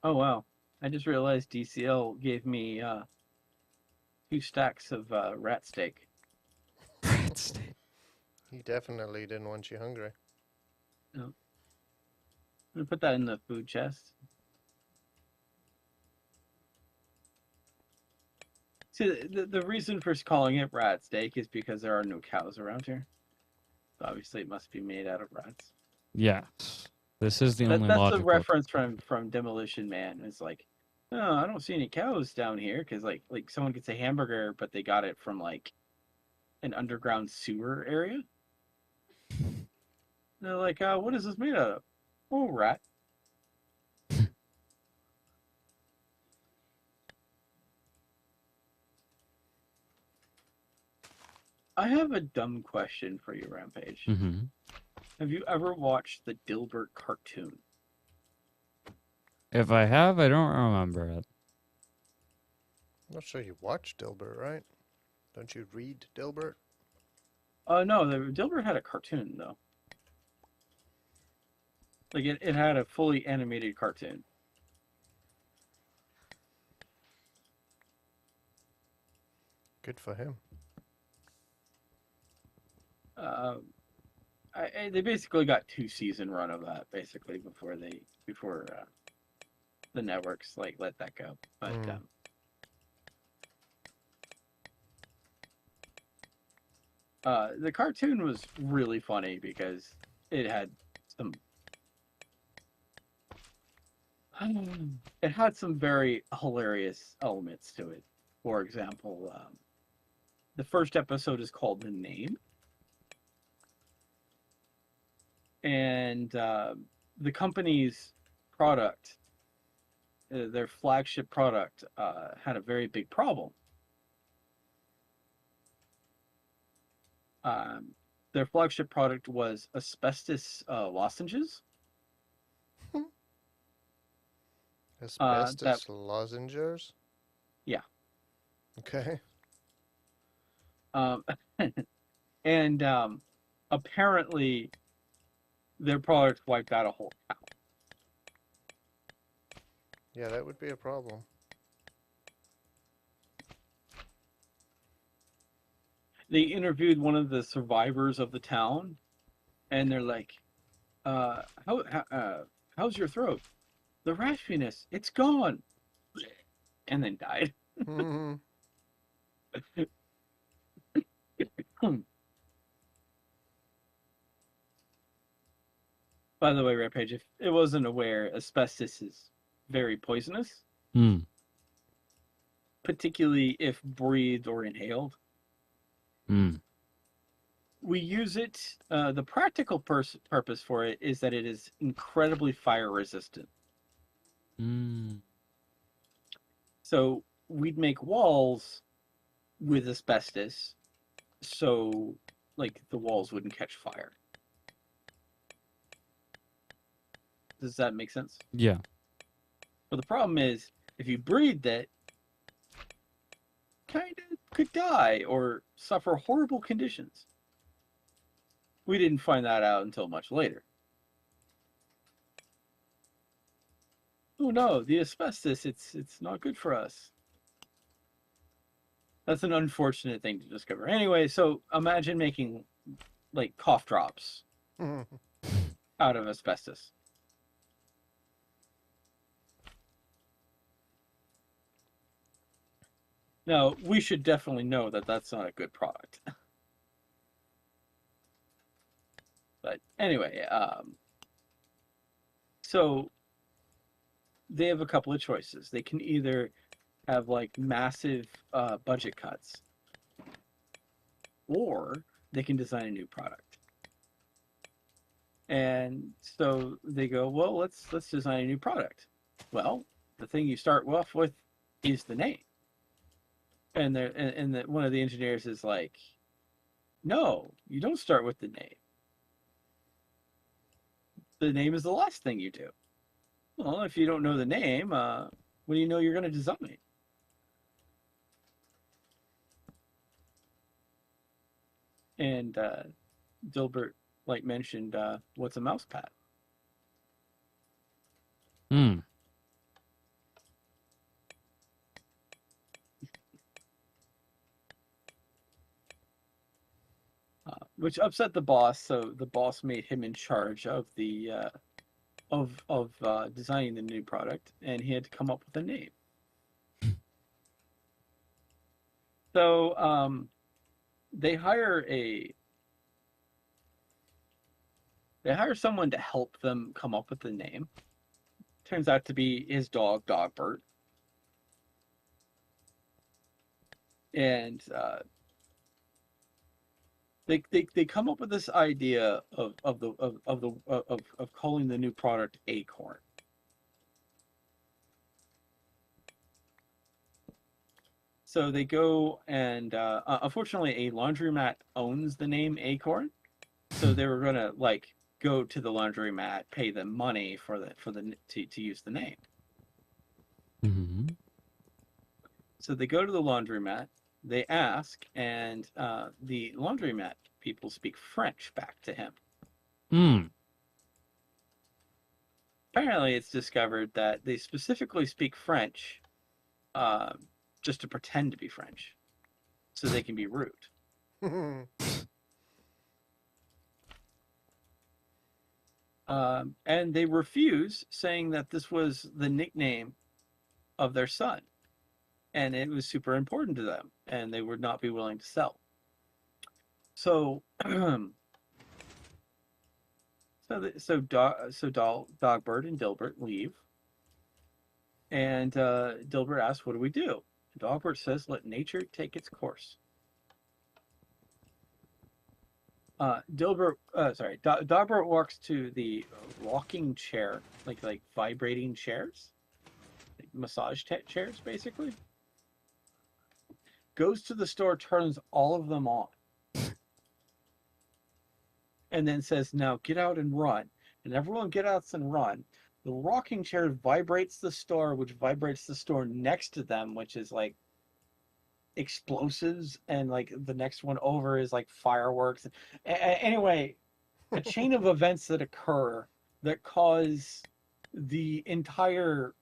Oh, wow. I just realized DCL gave me 2 stacks of rat steak. Rat steak. He definitely didn't want you hungry. No. I'm going to put that in the food chest. See, the reason for calling it rat steak is because there are no cows around here. So obviously it must be made out of rats. Yes. This is the only That's logical. a reference from Demolition Man. It's like, no, I don't see any cows down here, because like someone gets a hamburger, but they got it from an underground sewer area. And they're like, what is this made out of? Oh, rat. I have a dumb question for you, Rampage. Mm-hmm. Have you ever watched the Dilbert cartoon? If I have, I don't remember it. I'm not sure you watch Dilbert, right? Don't you read Dilbert? No, the Dilbert had a cartoon though. Like it had a fully animated cartoon. Good for him. Uh, they basically got 2-season run of that basically before the networks like let that go. But the cartoon was really funny because it had some very hilarious elements to it. For example, the first episode is called The Name. And the company's product, their flagship product, had a very big problem. Their flagship product was asbestos lozenges. Asbestos lozenges? Yeah. Okay. And apparently their product wiped out a whole town. Yeah, that would be a problem. They interviewed one of the survivors of the town, and they're like, how's your throat? The raspiness, it's gone. And then died. Mhm. By the way, Rampage, if it wasn't aware, asbestos is very poisonous, particularly if breathed or inhaled. We use it, the practical purpose for it is that it is incredibly fire resistant. So we'd make walls with asbestos so like the walls wouldn't catch fire. Does that make sense? Yeah. But the problem is, if you breathed it, kind of could die or suffer horrible conditions. We didn't find that out until much later. Oh no, the asbestos, it's not good for us. That's an unfortunate thing to discover. Anyway, so imagine making like cough drops out of asbestos. Now, we should definitely know that that's not a good product. But anyway, so they have a couple of choices. They can either have like massive budget cuts, or they can design a new product. And so they go, well, let's design a new product. Well, the thing you start off with is the name. And one of the engineers is like, no, you don't start with the name. The name is the last thing you do. Well, if you don't know the name, what do you know you're going to design? And Dilbert like mentioned, what's a mouse pad? Which upset the boss, so the boss made him in charge of the designing the new product, and he had to come up with a name. So they hire someone to help them come up with the name. Turns out to be his dog, Dogbert. And they come up with this idea of calling the new product Acorn. So they go and unfortunately a laundromat owns the name Acorn. So they were gonna like go to the laundromat, pay them money for the to use the name. Mm-hmm. So they go to the laundromat, they ask, and the laundromat people speak French back to him. Hmm. Apparently, it's discovered that they specifically speak French uh, just to pretend to be French, so they can be rude. And they refuse, saying that this was the nickname of their son, and it was super important to them, and they would not be willing to sell. So, Dogbert and Dilbert leave, and Dilbert asks, "What do we do?" And Dogbert says, "Let nature take its course." Dogbert walks to the rocking chair, like vibrating chairs, like massage chairs, basically. Goes to the store, turns all of them on, and then says, "Now get out and run." And everyone get out and run. The rocking chair vibrates the store, which vibrates the store next to them, which is like explosives, and like the next one over is like fireworks. Anyway, a chain of events that occur that cause the entire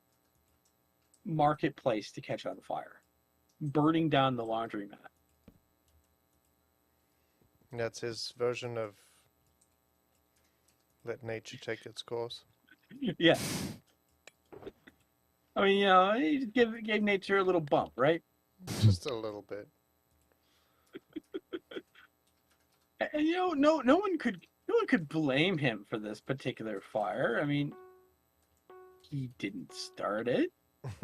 marketplace to catch on fire, burning down the laundromat. That's his version of let nature take its course. Yeah. I mean, he gave nature a little bump, right? Just a little bit. And no one could blame him for this particular fire. I mean, he didn't start it.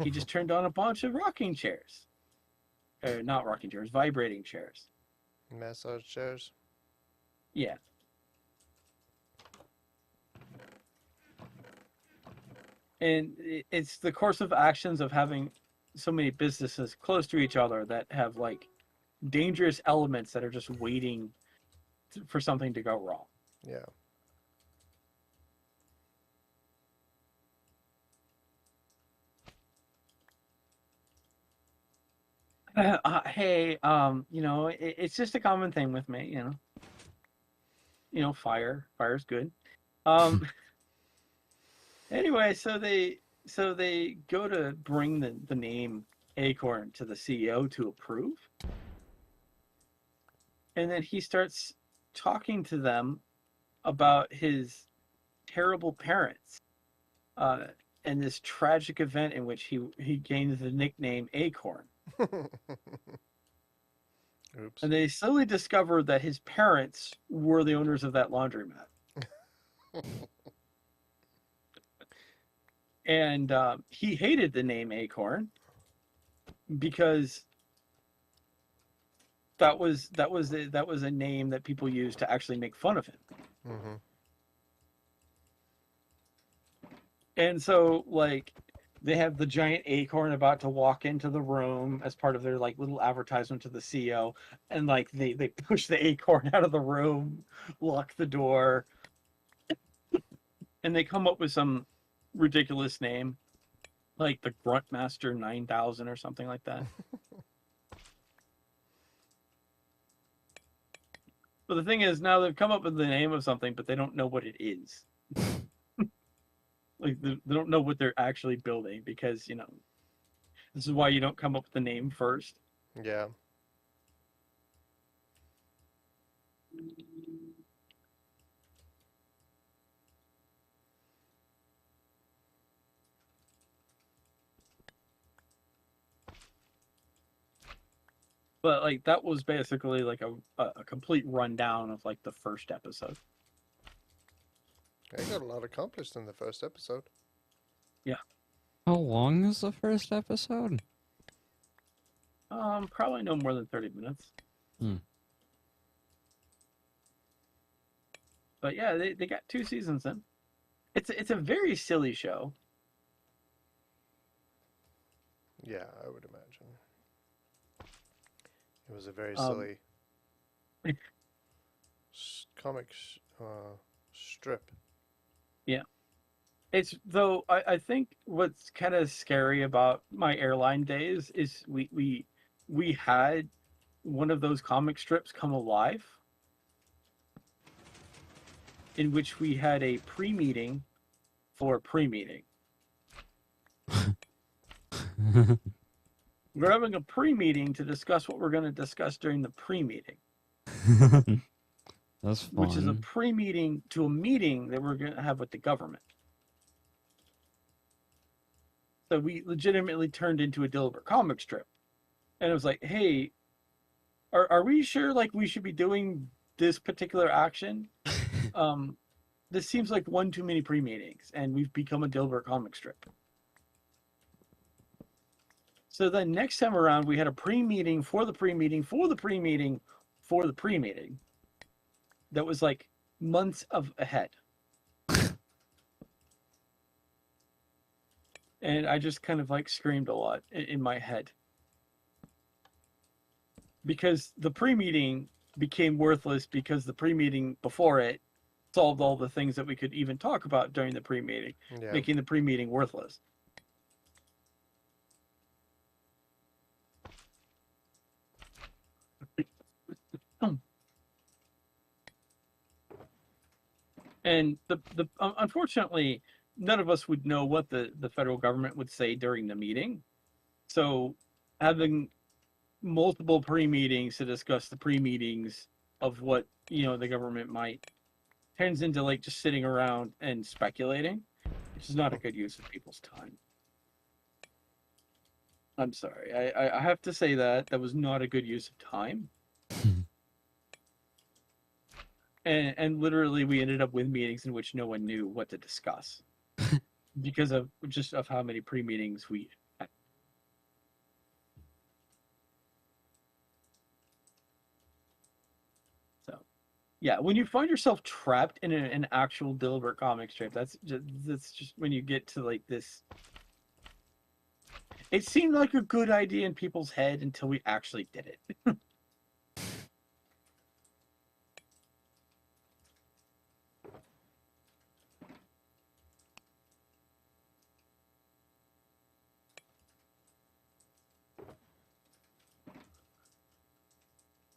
He just turned on a bunch of rocking chairs. Not rocking chairs, vibrating chairs. Massage chairs. Yeah. And it's the course of actions of having so many businesses close to each other that have like dangerous elements that are just waiting for something to go wrong. Yeah. Hey, it's just a common thing with me, fire's good. Anyway, so they go to bring the name Acorn to the CEO to approve, and then he starts talking to them about his terrible parents, and this tragic event in which he gained the nickname Acorn. Oops. And they slowly discovered that his parents were the owners of that laundromat. And he hated the name Acorn because that was a name that people used to actually make fun of him. Mm-hmm. And so, like, they have the giant acorn about to walk into the room as part of their like little advertisement to the CEO, and like they push the acorn out of the room, lock the door, and they come up with some ridiculous name, like the Gruntmaster 9000 or something like that. But the thing is, now they've come up with the name of something, but they don't know what it is. Like they don't know what they're actually building, because this is why you don't come up with the name first. Yeah. But like that was basically like a complete rundown of like the first episode. I got a lot accomplished in the first episode. Yeah. How long is the first episode? Probably no more than 30 minutes. But yeah, they got 2 seasons in. It's a very silly show. Yeah, I would imagine. It was a very Um, silly comic strip. yeah. It's though I think what's kind of scary about my airline days is we had one of those comic strips come alive in which we had a pre-meeting for a pre-meeting. We're having a pre-meeting to discuss what we're going to discuss during the pre-meeting, That's which is a fun. pre-meeting to a meeting that we're going to have with the government. So we legitimately turned into a Dilbert comic strip. And it was like, hey, are we sure like we should be doing this particular action? This seems like one too many pre-meetings, and we've become a Dilbert comic strip. So then next time around, we had a pre-meeting for the pre-meeting for the pre-meeting for the pre-meeting. That was like months of ahead. And I just kind of like screamed a lot in my head. Because the pre-meeting became worthless because the pre-meeting before it solved all the things that we could even talk about during the pre-meeting, Yeah. making the pre-meeting worthless. And the unfortunately, none of us would know what the federal government would say during the meeting. So having multiple pre-meetings to discuss the pre-meetings of what, you know, the government might turns into like just sitting around and speculating, which is not a good use of people's time. I'm sorry. I have to say that was not a good use of time. And literally we ended up with meetings in which no one knew what to discuss because of just of how many pre-meetings we had. So yeah, when you find yourself trapped in an actual Dilbert comic strip, that's just when you get to like this. It seemed like a good idea in people's head until we actually did it.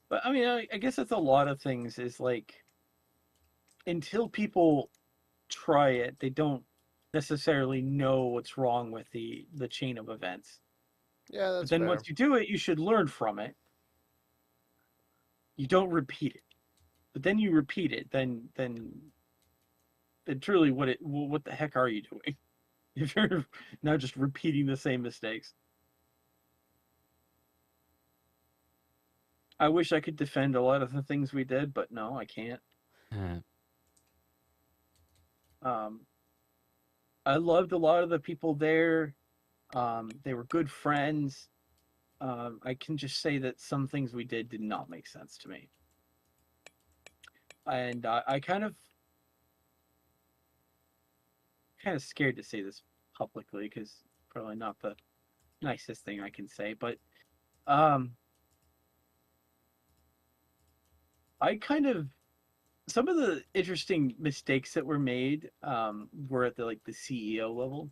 But I mean, I guess that's a lot of things. Is like until people try it, they don't necessarily know what's wrong with the chain of events. Yeah, But that's then fair. once you do it, you should learn from it. You don't repeat it. But then you repeat it, then truly what the heck are you doing? If you're now just repeating the same mistakes. I wish I could defend a lot of the things we did, but no, I can't. Um, I loved a lot of the people there. They were good friends. I can just say that some things we did not make sense to me. And I kind of scared to say this publicly because probably not the nicest thing I can say, but um, I kind of some of the interesting mistakes that were made were at the CEO level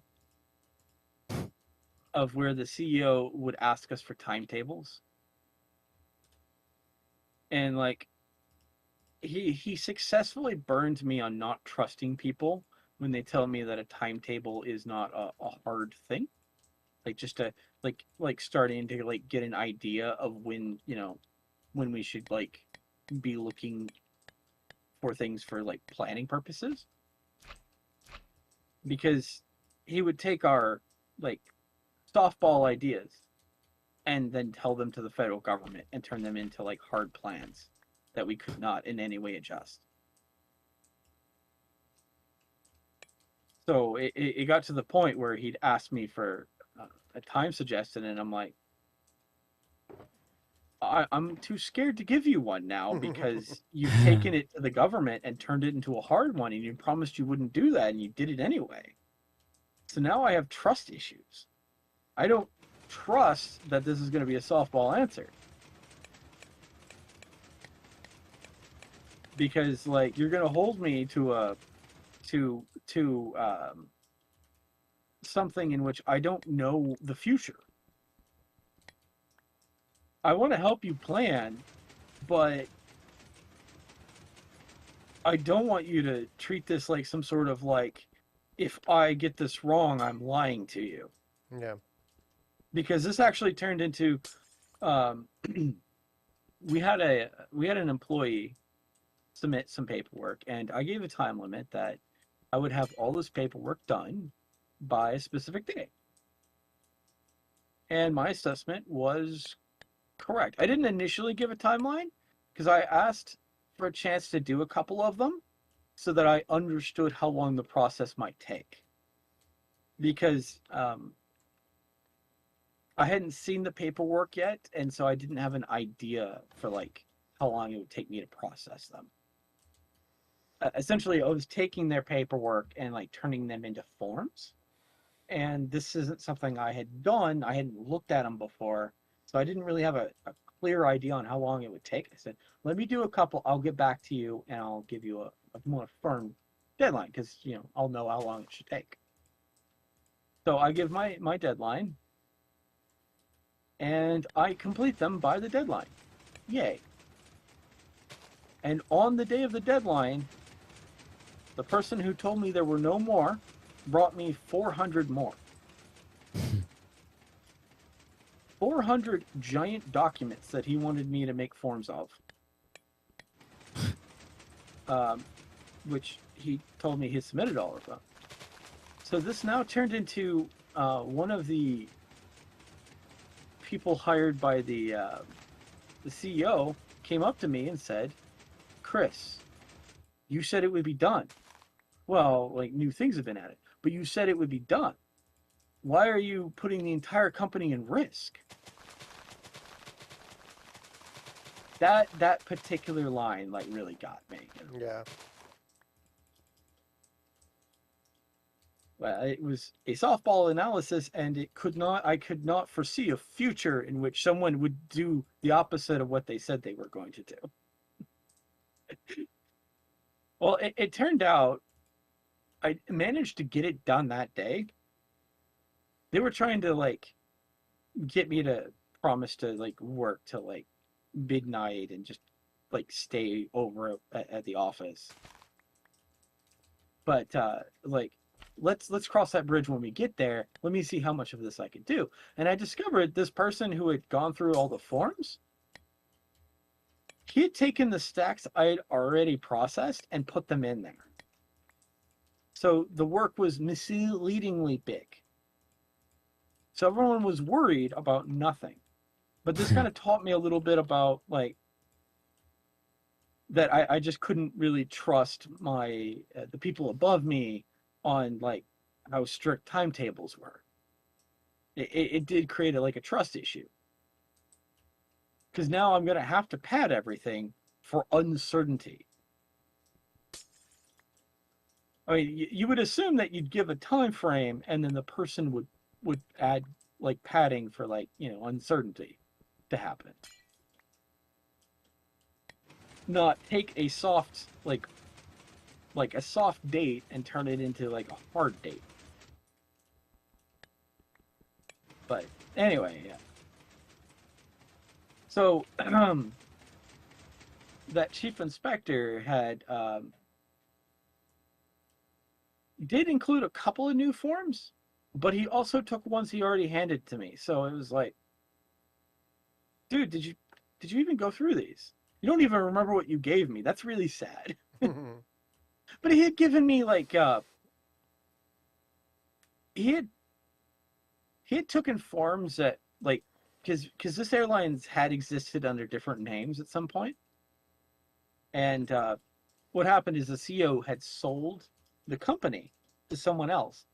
of where the CEO would ask us for timetables, and like he successfully burned me on not trusting people when they tell me that a timetable is not a hard thing, like just to like starting to like get an idea of when, you know, when we should like be looking for things for like planning purposes, because he would take our like softball ideas and then tell them to the federal government and turn them into like hard plans that we could not in any way adjust. So it got to the point where he'd ask me for a time suggestion, and I'm like, I'm too scared to give you one now because you've taken it to the government and turned it into a hard one, and you promised you wouldn't do that, and you did it anyway. So now I have trust issues. I don't trust that this is going to be a softball answer. because like you're gonna hold me to a to something in which I don't know the future. I want to help you plan, but I don't want you to treat this like some sort of like, if I get this wrong, I'm lying to you. Yeah. Because this actually turned into, um, we had an employee submit some paperwork, and I gave a time limit that I would have all this paperwork done by a specific date. And my assessment was correct. I didn't initially give a timeline because I asked for a chance to do a couple of them so that I understood how long the process might take. Because I hadn't seen the paperwork yet, and so I didn't have an idea for like how long it would take me to process them. Essentially, I was taking their paperwork and like turning them into forms, and this isn't something I had done. I hadn't looked at them before, so I didn't really have a clear idea on how long it would take. I said, let me do a couple, I'll get back to you, and I'll give you a more firm deadline, because I'll know how long it should take. So I give my deadline, and I complete them by the deadline. Yay. And on the day of the deadline, the person who told me there were no more brought me 400 more. 400 giant documents that he wanted me to make forms of. Which he told me he submitted all of them. So this now turned into one of the people hired by the CEO came up to me and said, Chris, you said it would be done. Well, like new things have been added, but you said it would be done. Why are you putting the entire company in risk? That particular line like really got me. Yeah. Well, it was a softball analysis, and I could not foresee a future in which someone would do the opposite of what they said they were going to do. Well, it turned out I managed to get it done that day. They were trying to like get me to promise to like work till like midnight and just like stay over at the office. But like let's cross that bridge when we get there. Let me see how much of this I can do. And I discovered this person who had gone through all the forms, he had taken the stacks I had already processed and put them in there. So the work was misleadingly big. So everyone was worried about nothing. But this kind of taught me a little bit about like that I just couldn't really trust my the people above me on like how strict timetables were. It did create like a trust issue. Because now I'm going to have to pad everything for uncertainty. I mean, you would assume that you'd give a time frame and then the person would add like padding for like, uncertainty to happen. Not take a soft, like a soft date and turn it into like a hard date. But anyway, yeah. So that chief inspector had did include a couple of new forms, but he also took ones he already handed to me. So it was like, dude, did you even go through these? You don't even remember what you gave me. That's really sad. But he had given me like he had taken forms that like because this airlines had existed under different names at some point. And what happened is the CEO had sold the company to someone else.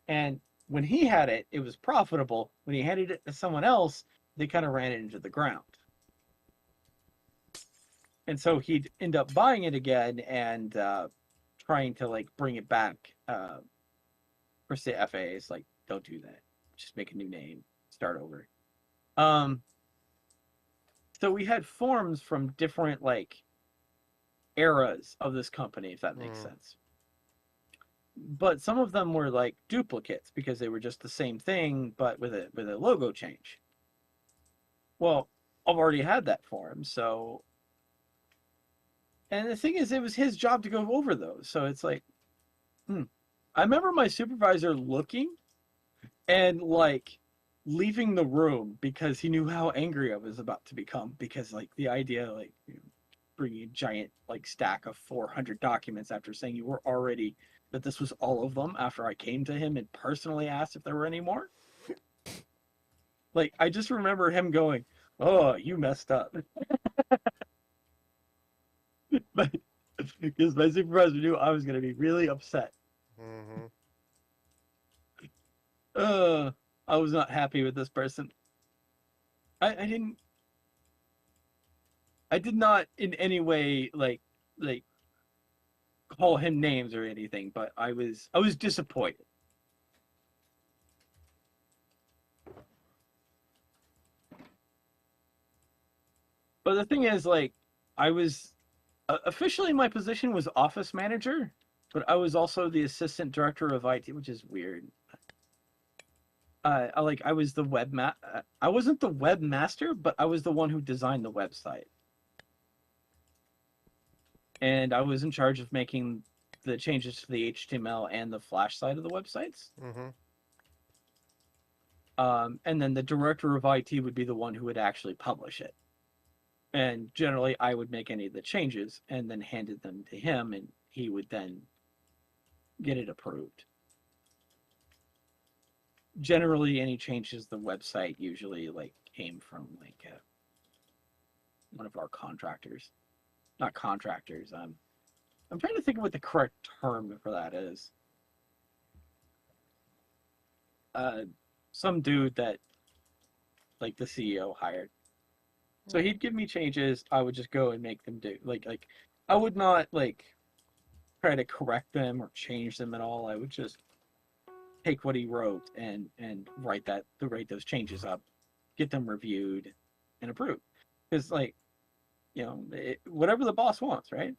And when he had it, it was profitable. When he handed it to someone else, they kind of ran it into the ground. And so he'd end up buying it again and trying to like bring it back. For the FAA is like, don't do that. Just make a new name, start over. So we had forms from different like eras of this company, if that makes sense. But some of them were like duplicates because they were just the same thing, but with a logo change. Well, I've already had that for him, so. And the thing is, it was his job to go over those, so it's like, I remember my supervisor looking and like leaving the room because he knew how angry I was about to become, because like the idea, like, bringing a giant like stack of 400 documents after saying you were already, that this was all of them, after I came to him and personally asked if there were any more. Like, I just remember him going, "Oh, you messed up." But because my supervisor knew I was going to be really upset. I was not happy with this person. I did not in any way like call him names or anything, but I was disappointed. But the thing is, like, I was officially, my position was office manager, but I was also the assistant director of IT, which is weird. I was the I wasn't the webmaster, but I was the one who designed the website. And I was in charge of making the changes to the HTML and the Flash side of the websites. And then the director of IT would be the one who would actually publish it. And generally, I would make any of the changes and then handed them to him, and he would then get it approved. Generally, any changes to the website usually like came from like one of our contractors. Not contractors. I'm trying to think of what the correct term for that is. Some dude that like the CEO hired. So he'd give me changes. I would just go and make them do like I would not like try to correct them or change them at all. I would just take what he wrote and write those changes up, get them reviewed and approved. Because like, whatever the boss wants, right?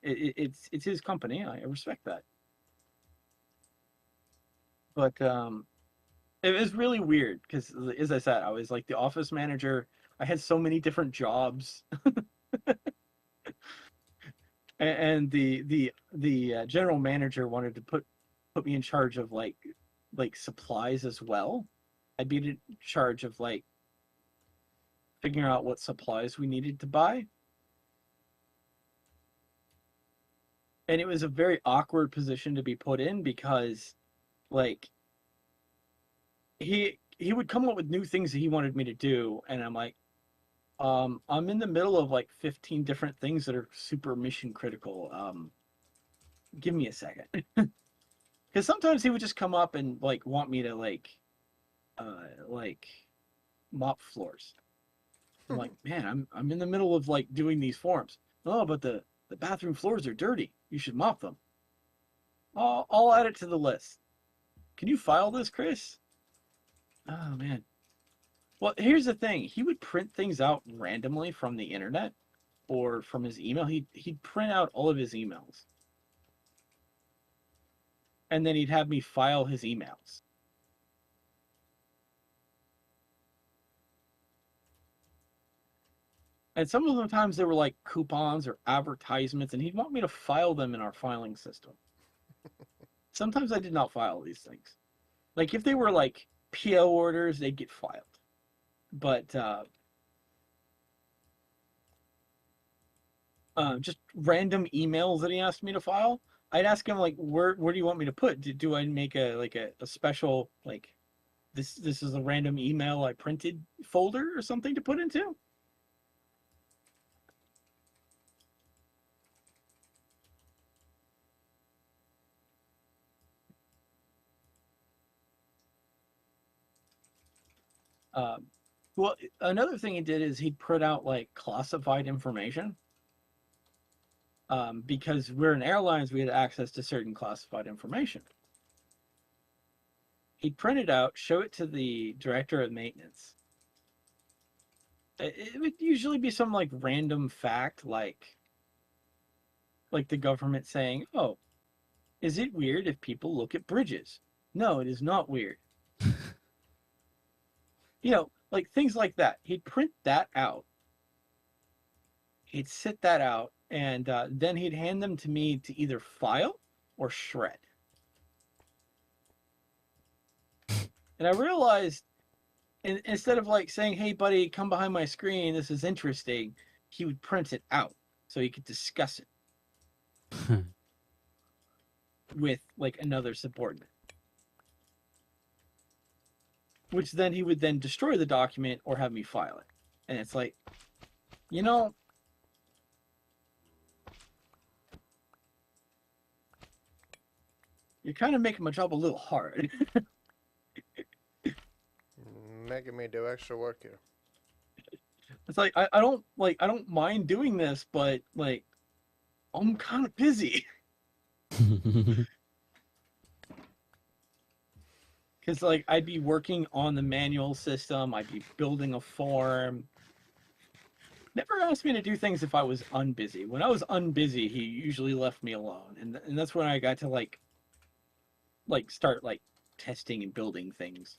It's his company. I respect that. But it was really weird because, as I said, I was like the office manager. I had so many different jobs, and the general manager wanted to put me in charge of like supplies as well. I'd be in charge of like figuring out what supplies we needed to buy. And it was a very awkward position to be put in because like he would come up with new things that he wanted me to do, and I'm like, I'm in the middle of like 15 different things that are super mission critical. Give me a second. Because sometimes he would just come up and like want me to like mop floors. I'm like, man, I'm in the middle of like doing these forms. Oh, but the bathroom floors are dirty. You should mop them. I'll add it to the list. Can you file this, Chris? Oh man. Well, here's the thing. He would print things out randomly from the internet or from his email. He'd print out all of his emails. And then he'd have me file his emails. And some of the times they were like coupons or advertisements, and he'd want me to file them in our filing system. Sometimes I did not file these things. Like if they were like PO orders, they'd get filed. But just random emails that he asked me to file, I'd ask him like, where do you want me to put? Do I make a special like this is a random email I printed folder or something to put into? Well, another thing he did is he'd put out like classified information. Because we're in airlines, we had access to certain classified information. He'd print it out, show it to the director of maintenance. it would usually be some like random fact, like the government saying, "Oh, is it weird if people look at bridges?" No, it is not weird. Like things like that. He'd print that out. He'd sit that out, and then he'd hand them to me to either file or shred. And I realized, instead of like saying, "Hey, buddy, come behind my screen. This is interesting," he would print it out so he could discuss it with like another subordinate. Which then he would then destroy the document or have me file it. And it's like, you know, you're kind of making my job a little hard. Making me do extra work here. It's like I don't mind doing this, but like I'm kind of busy. Because like I'd be working on the manual system, I'd be building a form. Never asked me to do things if I was unbusy. When I was unbusy, he usually left me alone, and that's when I got to like start like testing and building things.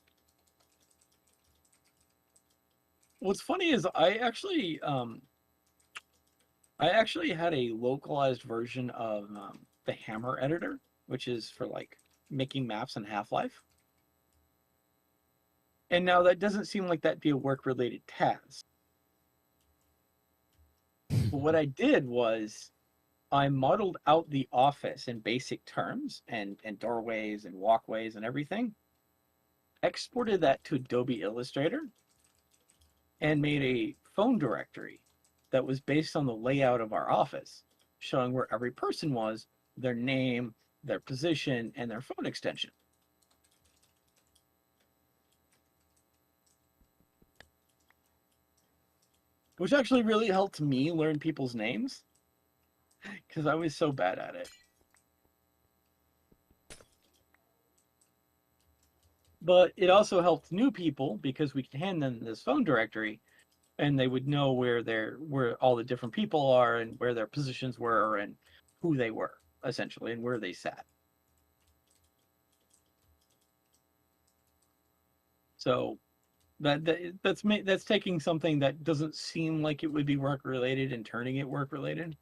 What's funny is I actually had a localized version of the Hammer editor, which is for like making maps in Half-Life. And now that doesn't seem like that'd be a work-related task. But what I did was I modeled out the office in basic terms and doorways and walkways and everything, exported that to Adobe Illustrator, and made a phone directory that was based on the layout of our office, showing where every person was, their name, their position, and their phone extension. Which actually really helped me learn people's names, because I was so bad at it. But it also helped new people because we could hand them this phone directory and they would know where all the different people are and where their positions were and who they were, essentially, and where they sat. So that's taking something that doesn't seem like it would be work related and turning it work related.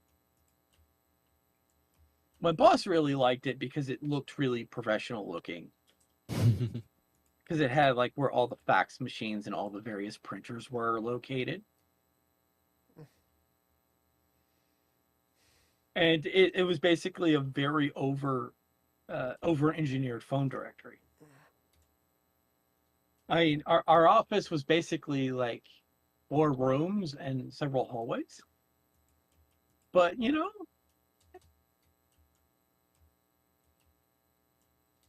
My boss really liked it because it looked really professional looking. Because it had like where all the fax machines and all the various printers were located. And it was basically a very over-engineered phone directory. I mean, our office was basically like 4 rooms and several hallways. But, you know,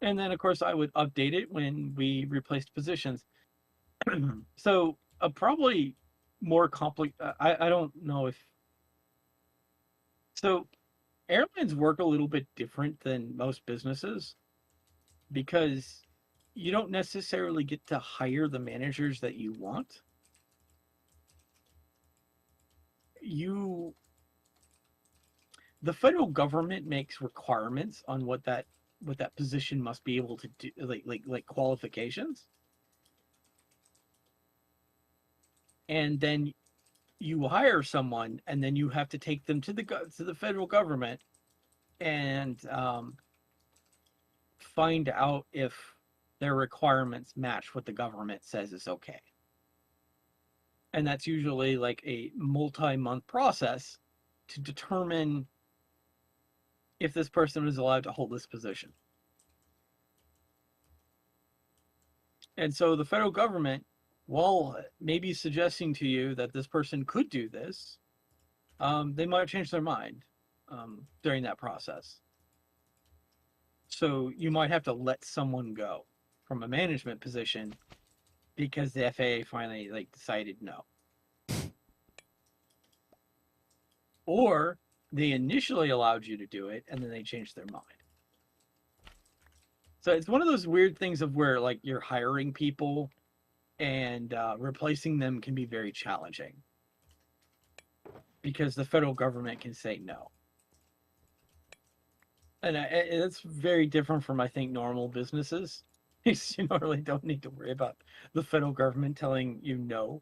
and then of course I would update it when we replaced positions. So probably more complicated. I don't know if. So airlines work a little bit different than most businesses because you don't necessarily get to hire the managers that you want. The federal government makes requirements on what that position must be able to do, like qualifications. And then you hire someone, and then you have to take them to the federal government and find out if their requirements match what the government says is okay. And that's usually like a multi-month process to determine if this person is allowed to hold this position. And so the federal government, while maybe suggesting to you that this person could do this, they might change their mind during that process. So you might have to let someone go from a management position because the FAA finally decided no. Or they initially allowed you to do it and then they changed their mind. So it's one of those weird things of where you're hiring people and replacing them can be very challenging because the federal government can say no. And it's very different from, I think, normal businesses. You normally don't need to worry about the federal government telling you no.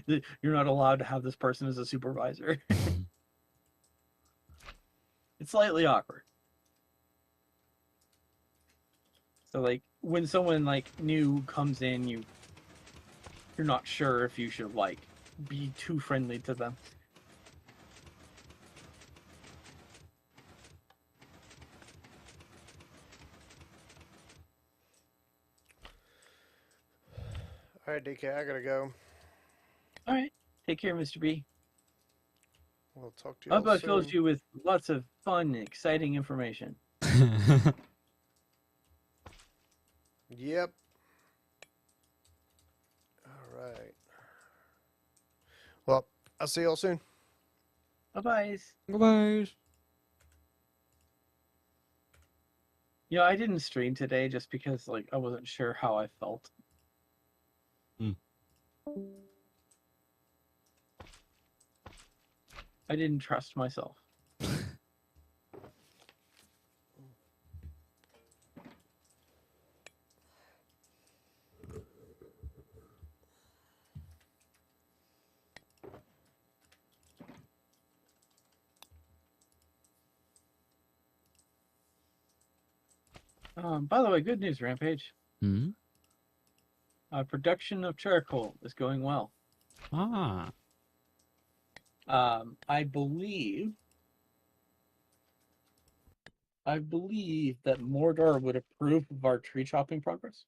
You're not allowed to have this person as a supervisor. It's slightly awkward. So like when someone like new comes in, you're not sure if you should like be too friendly to them. All right, DK, I gotta go. All right, take care, Mr. B. We'll talk to I you hope all I filled soon. you with lots of fun and exciting information. Yep. All right. Well, I'll see you all soon. Bye-bye. Goodbye. You know, I didn't stream today just because like I wasn't sure how I felt. Mm. I didn't trust myself. By the way, good news, Rampage. Hmm? Production of charcoal is going well. Ah. I believe that Mordor would approve of our tree chopping progress.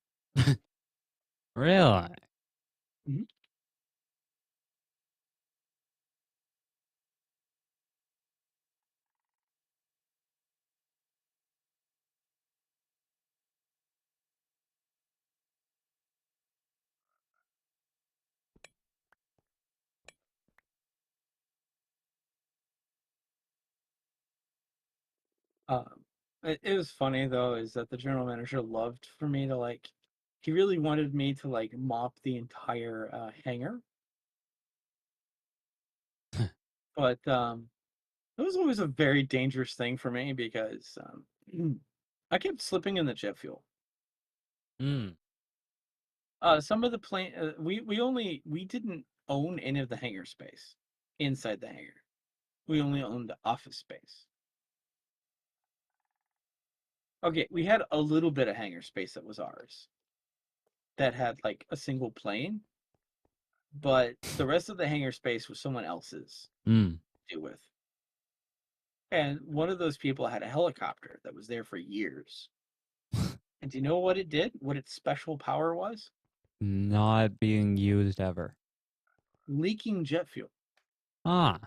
Really? Mhm. It was funny though, is that the general manager loved for me to like, he really wanted me to like mop the entire hangar, but it was always a very dangerous thing for me because I kept slipping in the jet fuel. Hmm. Some of the plane we didn't own any of the hangar space inside the hangar. We only owned the office space. Okay, we had a little bit of hangar space that was ours that had like a single plane, but the rest of the hangar space was someone else's Hmm. to do with. And one of those people had a helicopter that was there for years. And do you know what it did? What its special power was? Not being used ever. Leaking jet fuel. Ah.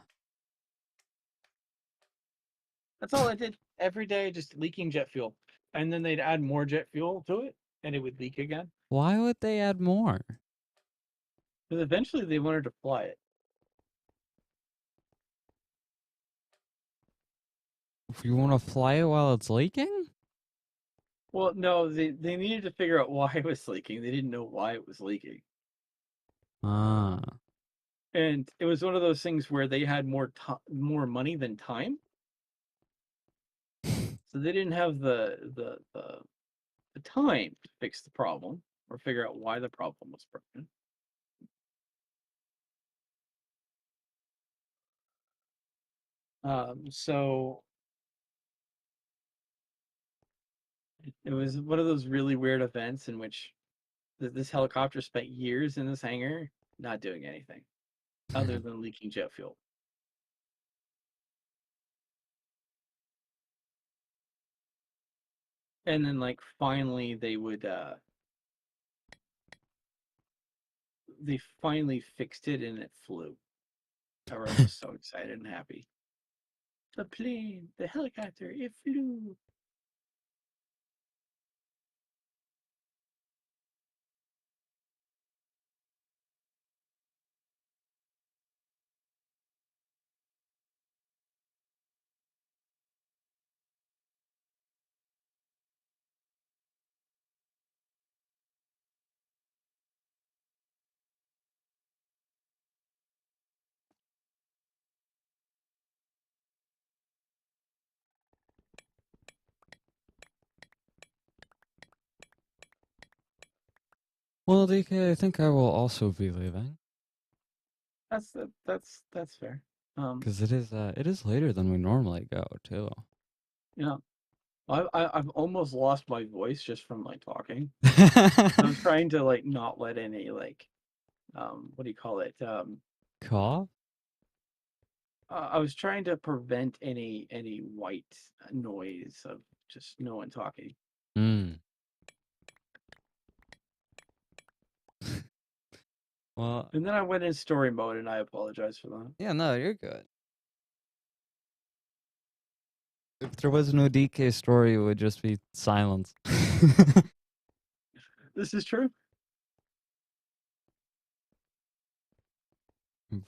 That's all it did. Every day, just leaking jet fuel. And then they'd add more jet fuel to it, and it would leak again. Why would they add more? Because eventually they wanted to fly it. If you want to fly it while it's leaking? Well, no, they needed to figure out why it was leaking. They didn't know why it was leaking. Ah. And it was one of those things where they had more money than time. So they didn't have the time to fix the problem or figure out why the problem was broken. So it was one of those really weird events in which this helicopter spent years in this hangar not doing anything other than leaking jet fuel. And then like finally they finally fixed it and it flew. Everyone was so excited and happy. The plane, the helicopter, it flew. Well, DK, I think I will also be leaving That's fair. because it is later than we normally go too. Yeah. I've almost lost my voice just from like talking. I'm trying to like not let any like what do you call it? Cough? I was trying to prevent any white noise of just no one talking. Hmm. Well, And then I went in story mode and I apologize for that. yeah, no, you're good. If there was no DK story, it would just be silence. This is true.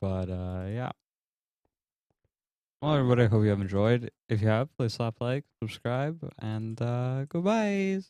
But yeah. Well, everybody, I hope you have enjoyed. If you have, please slap like, subscribe, and goodbye.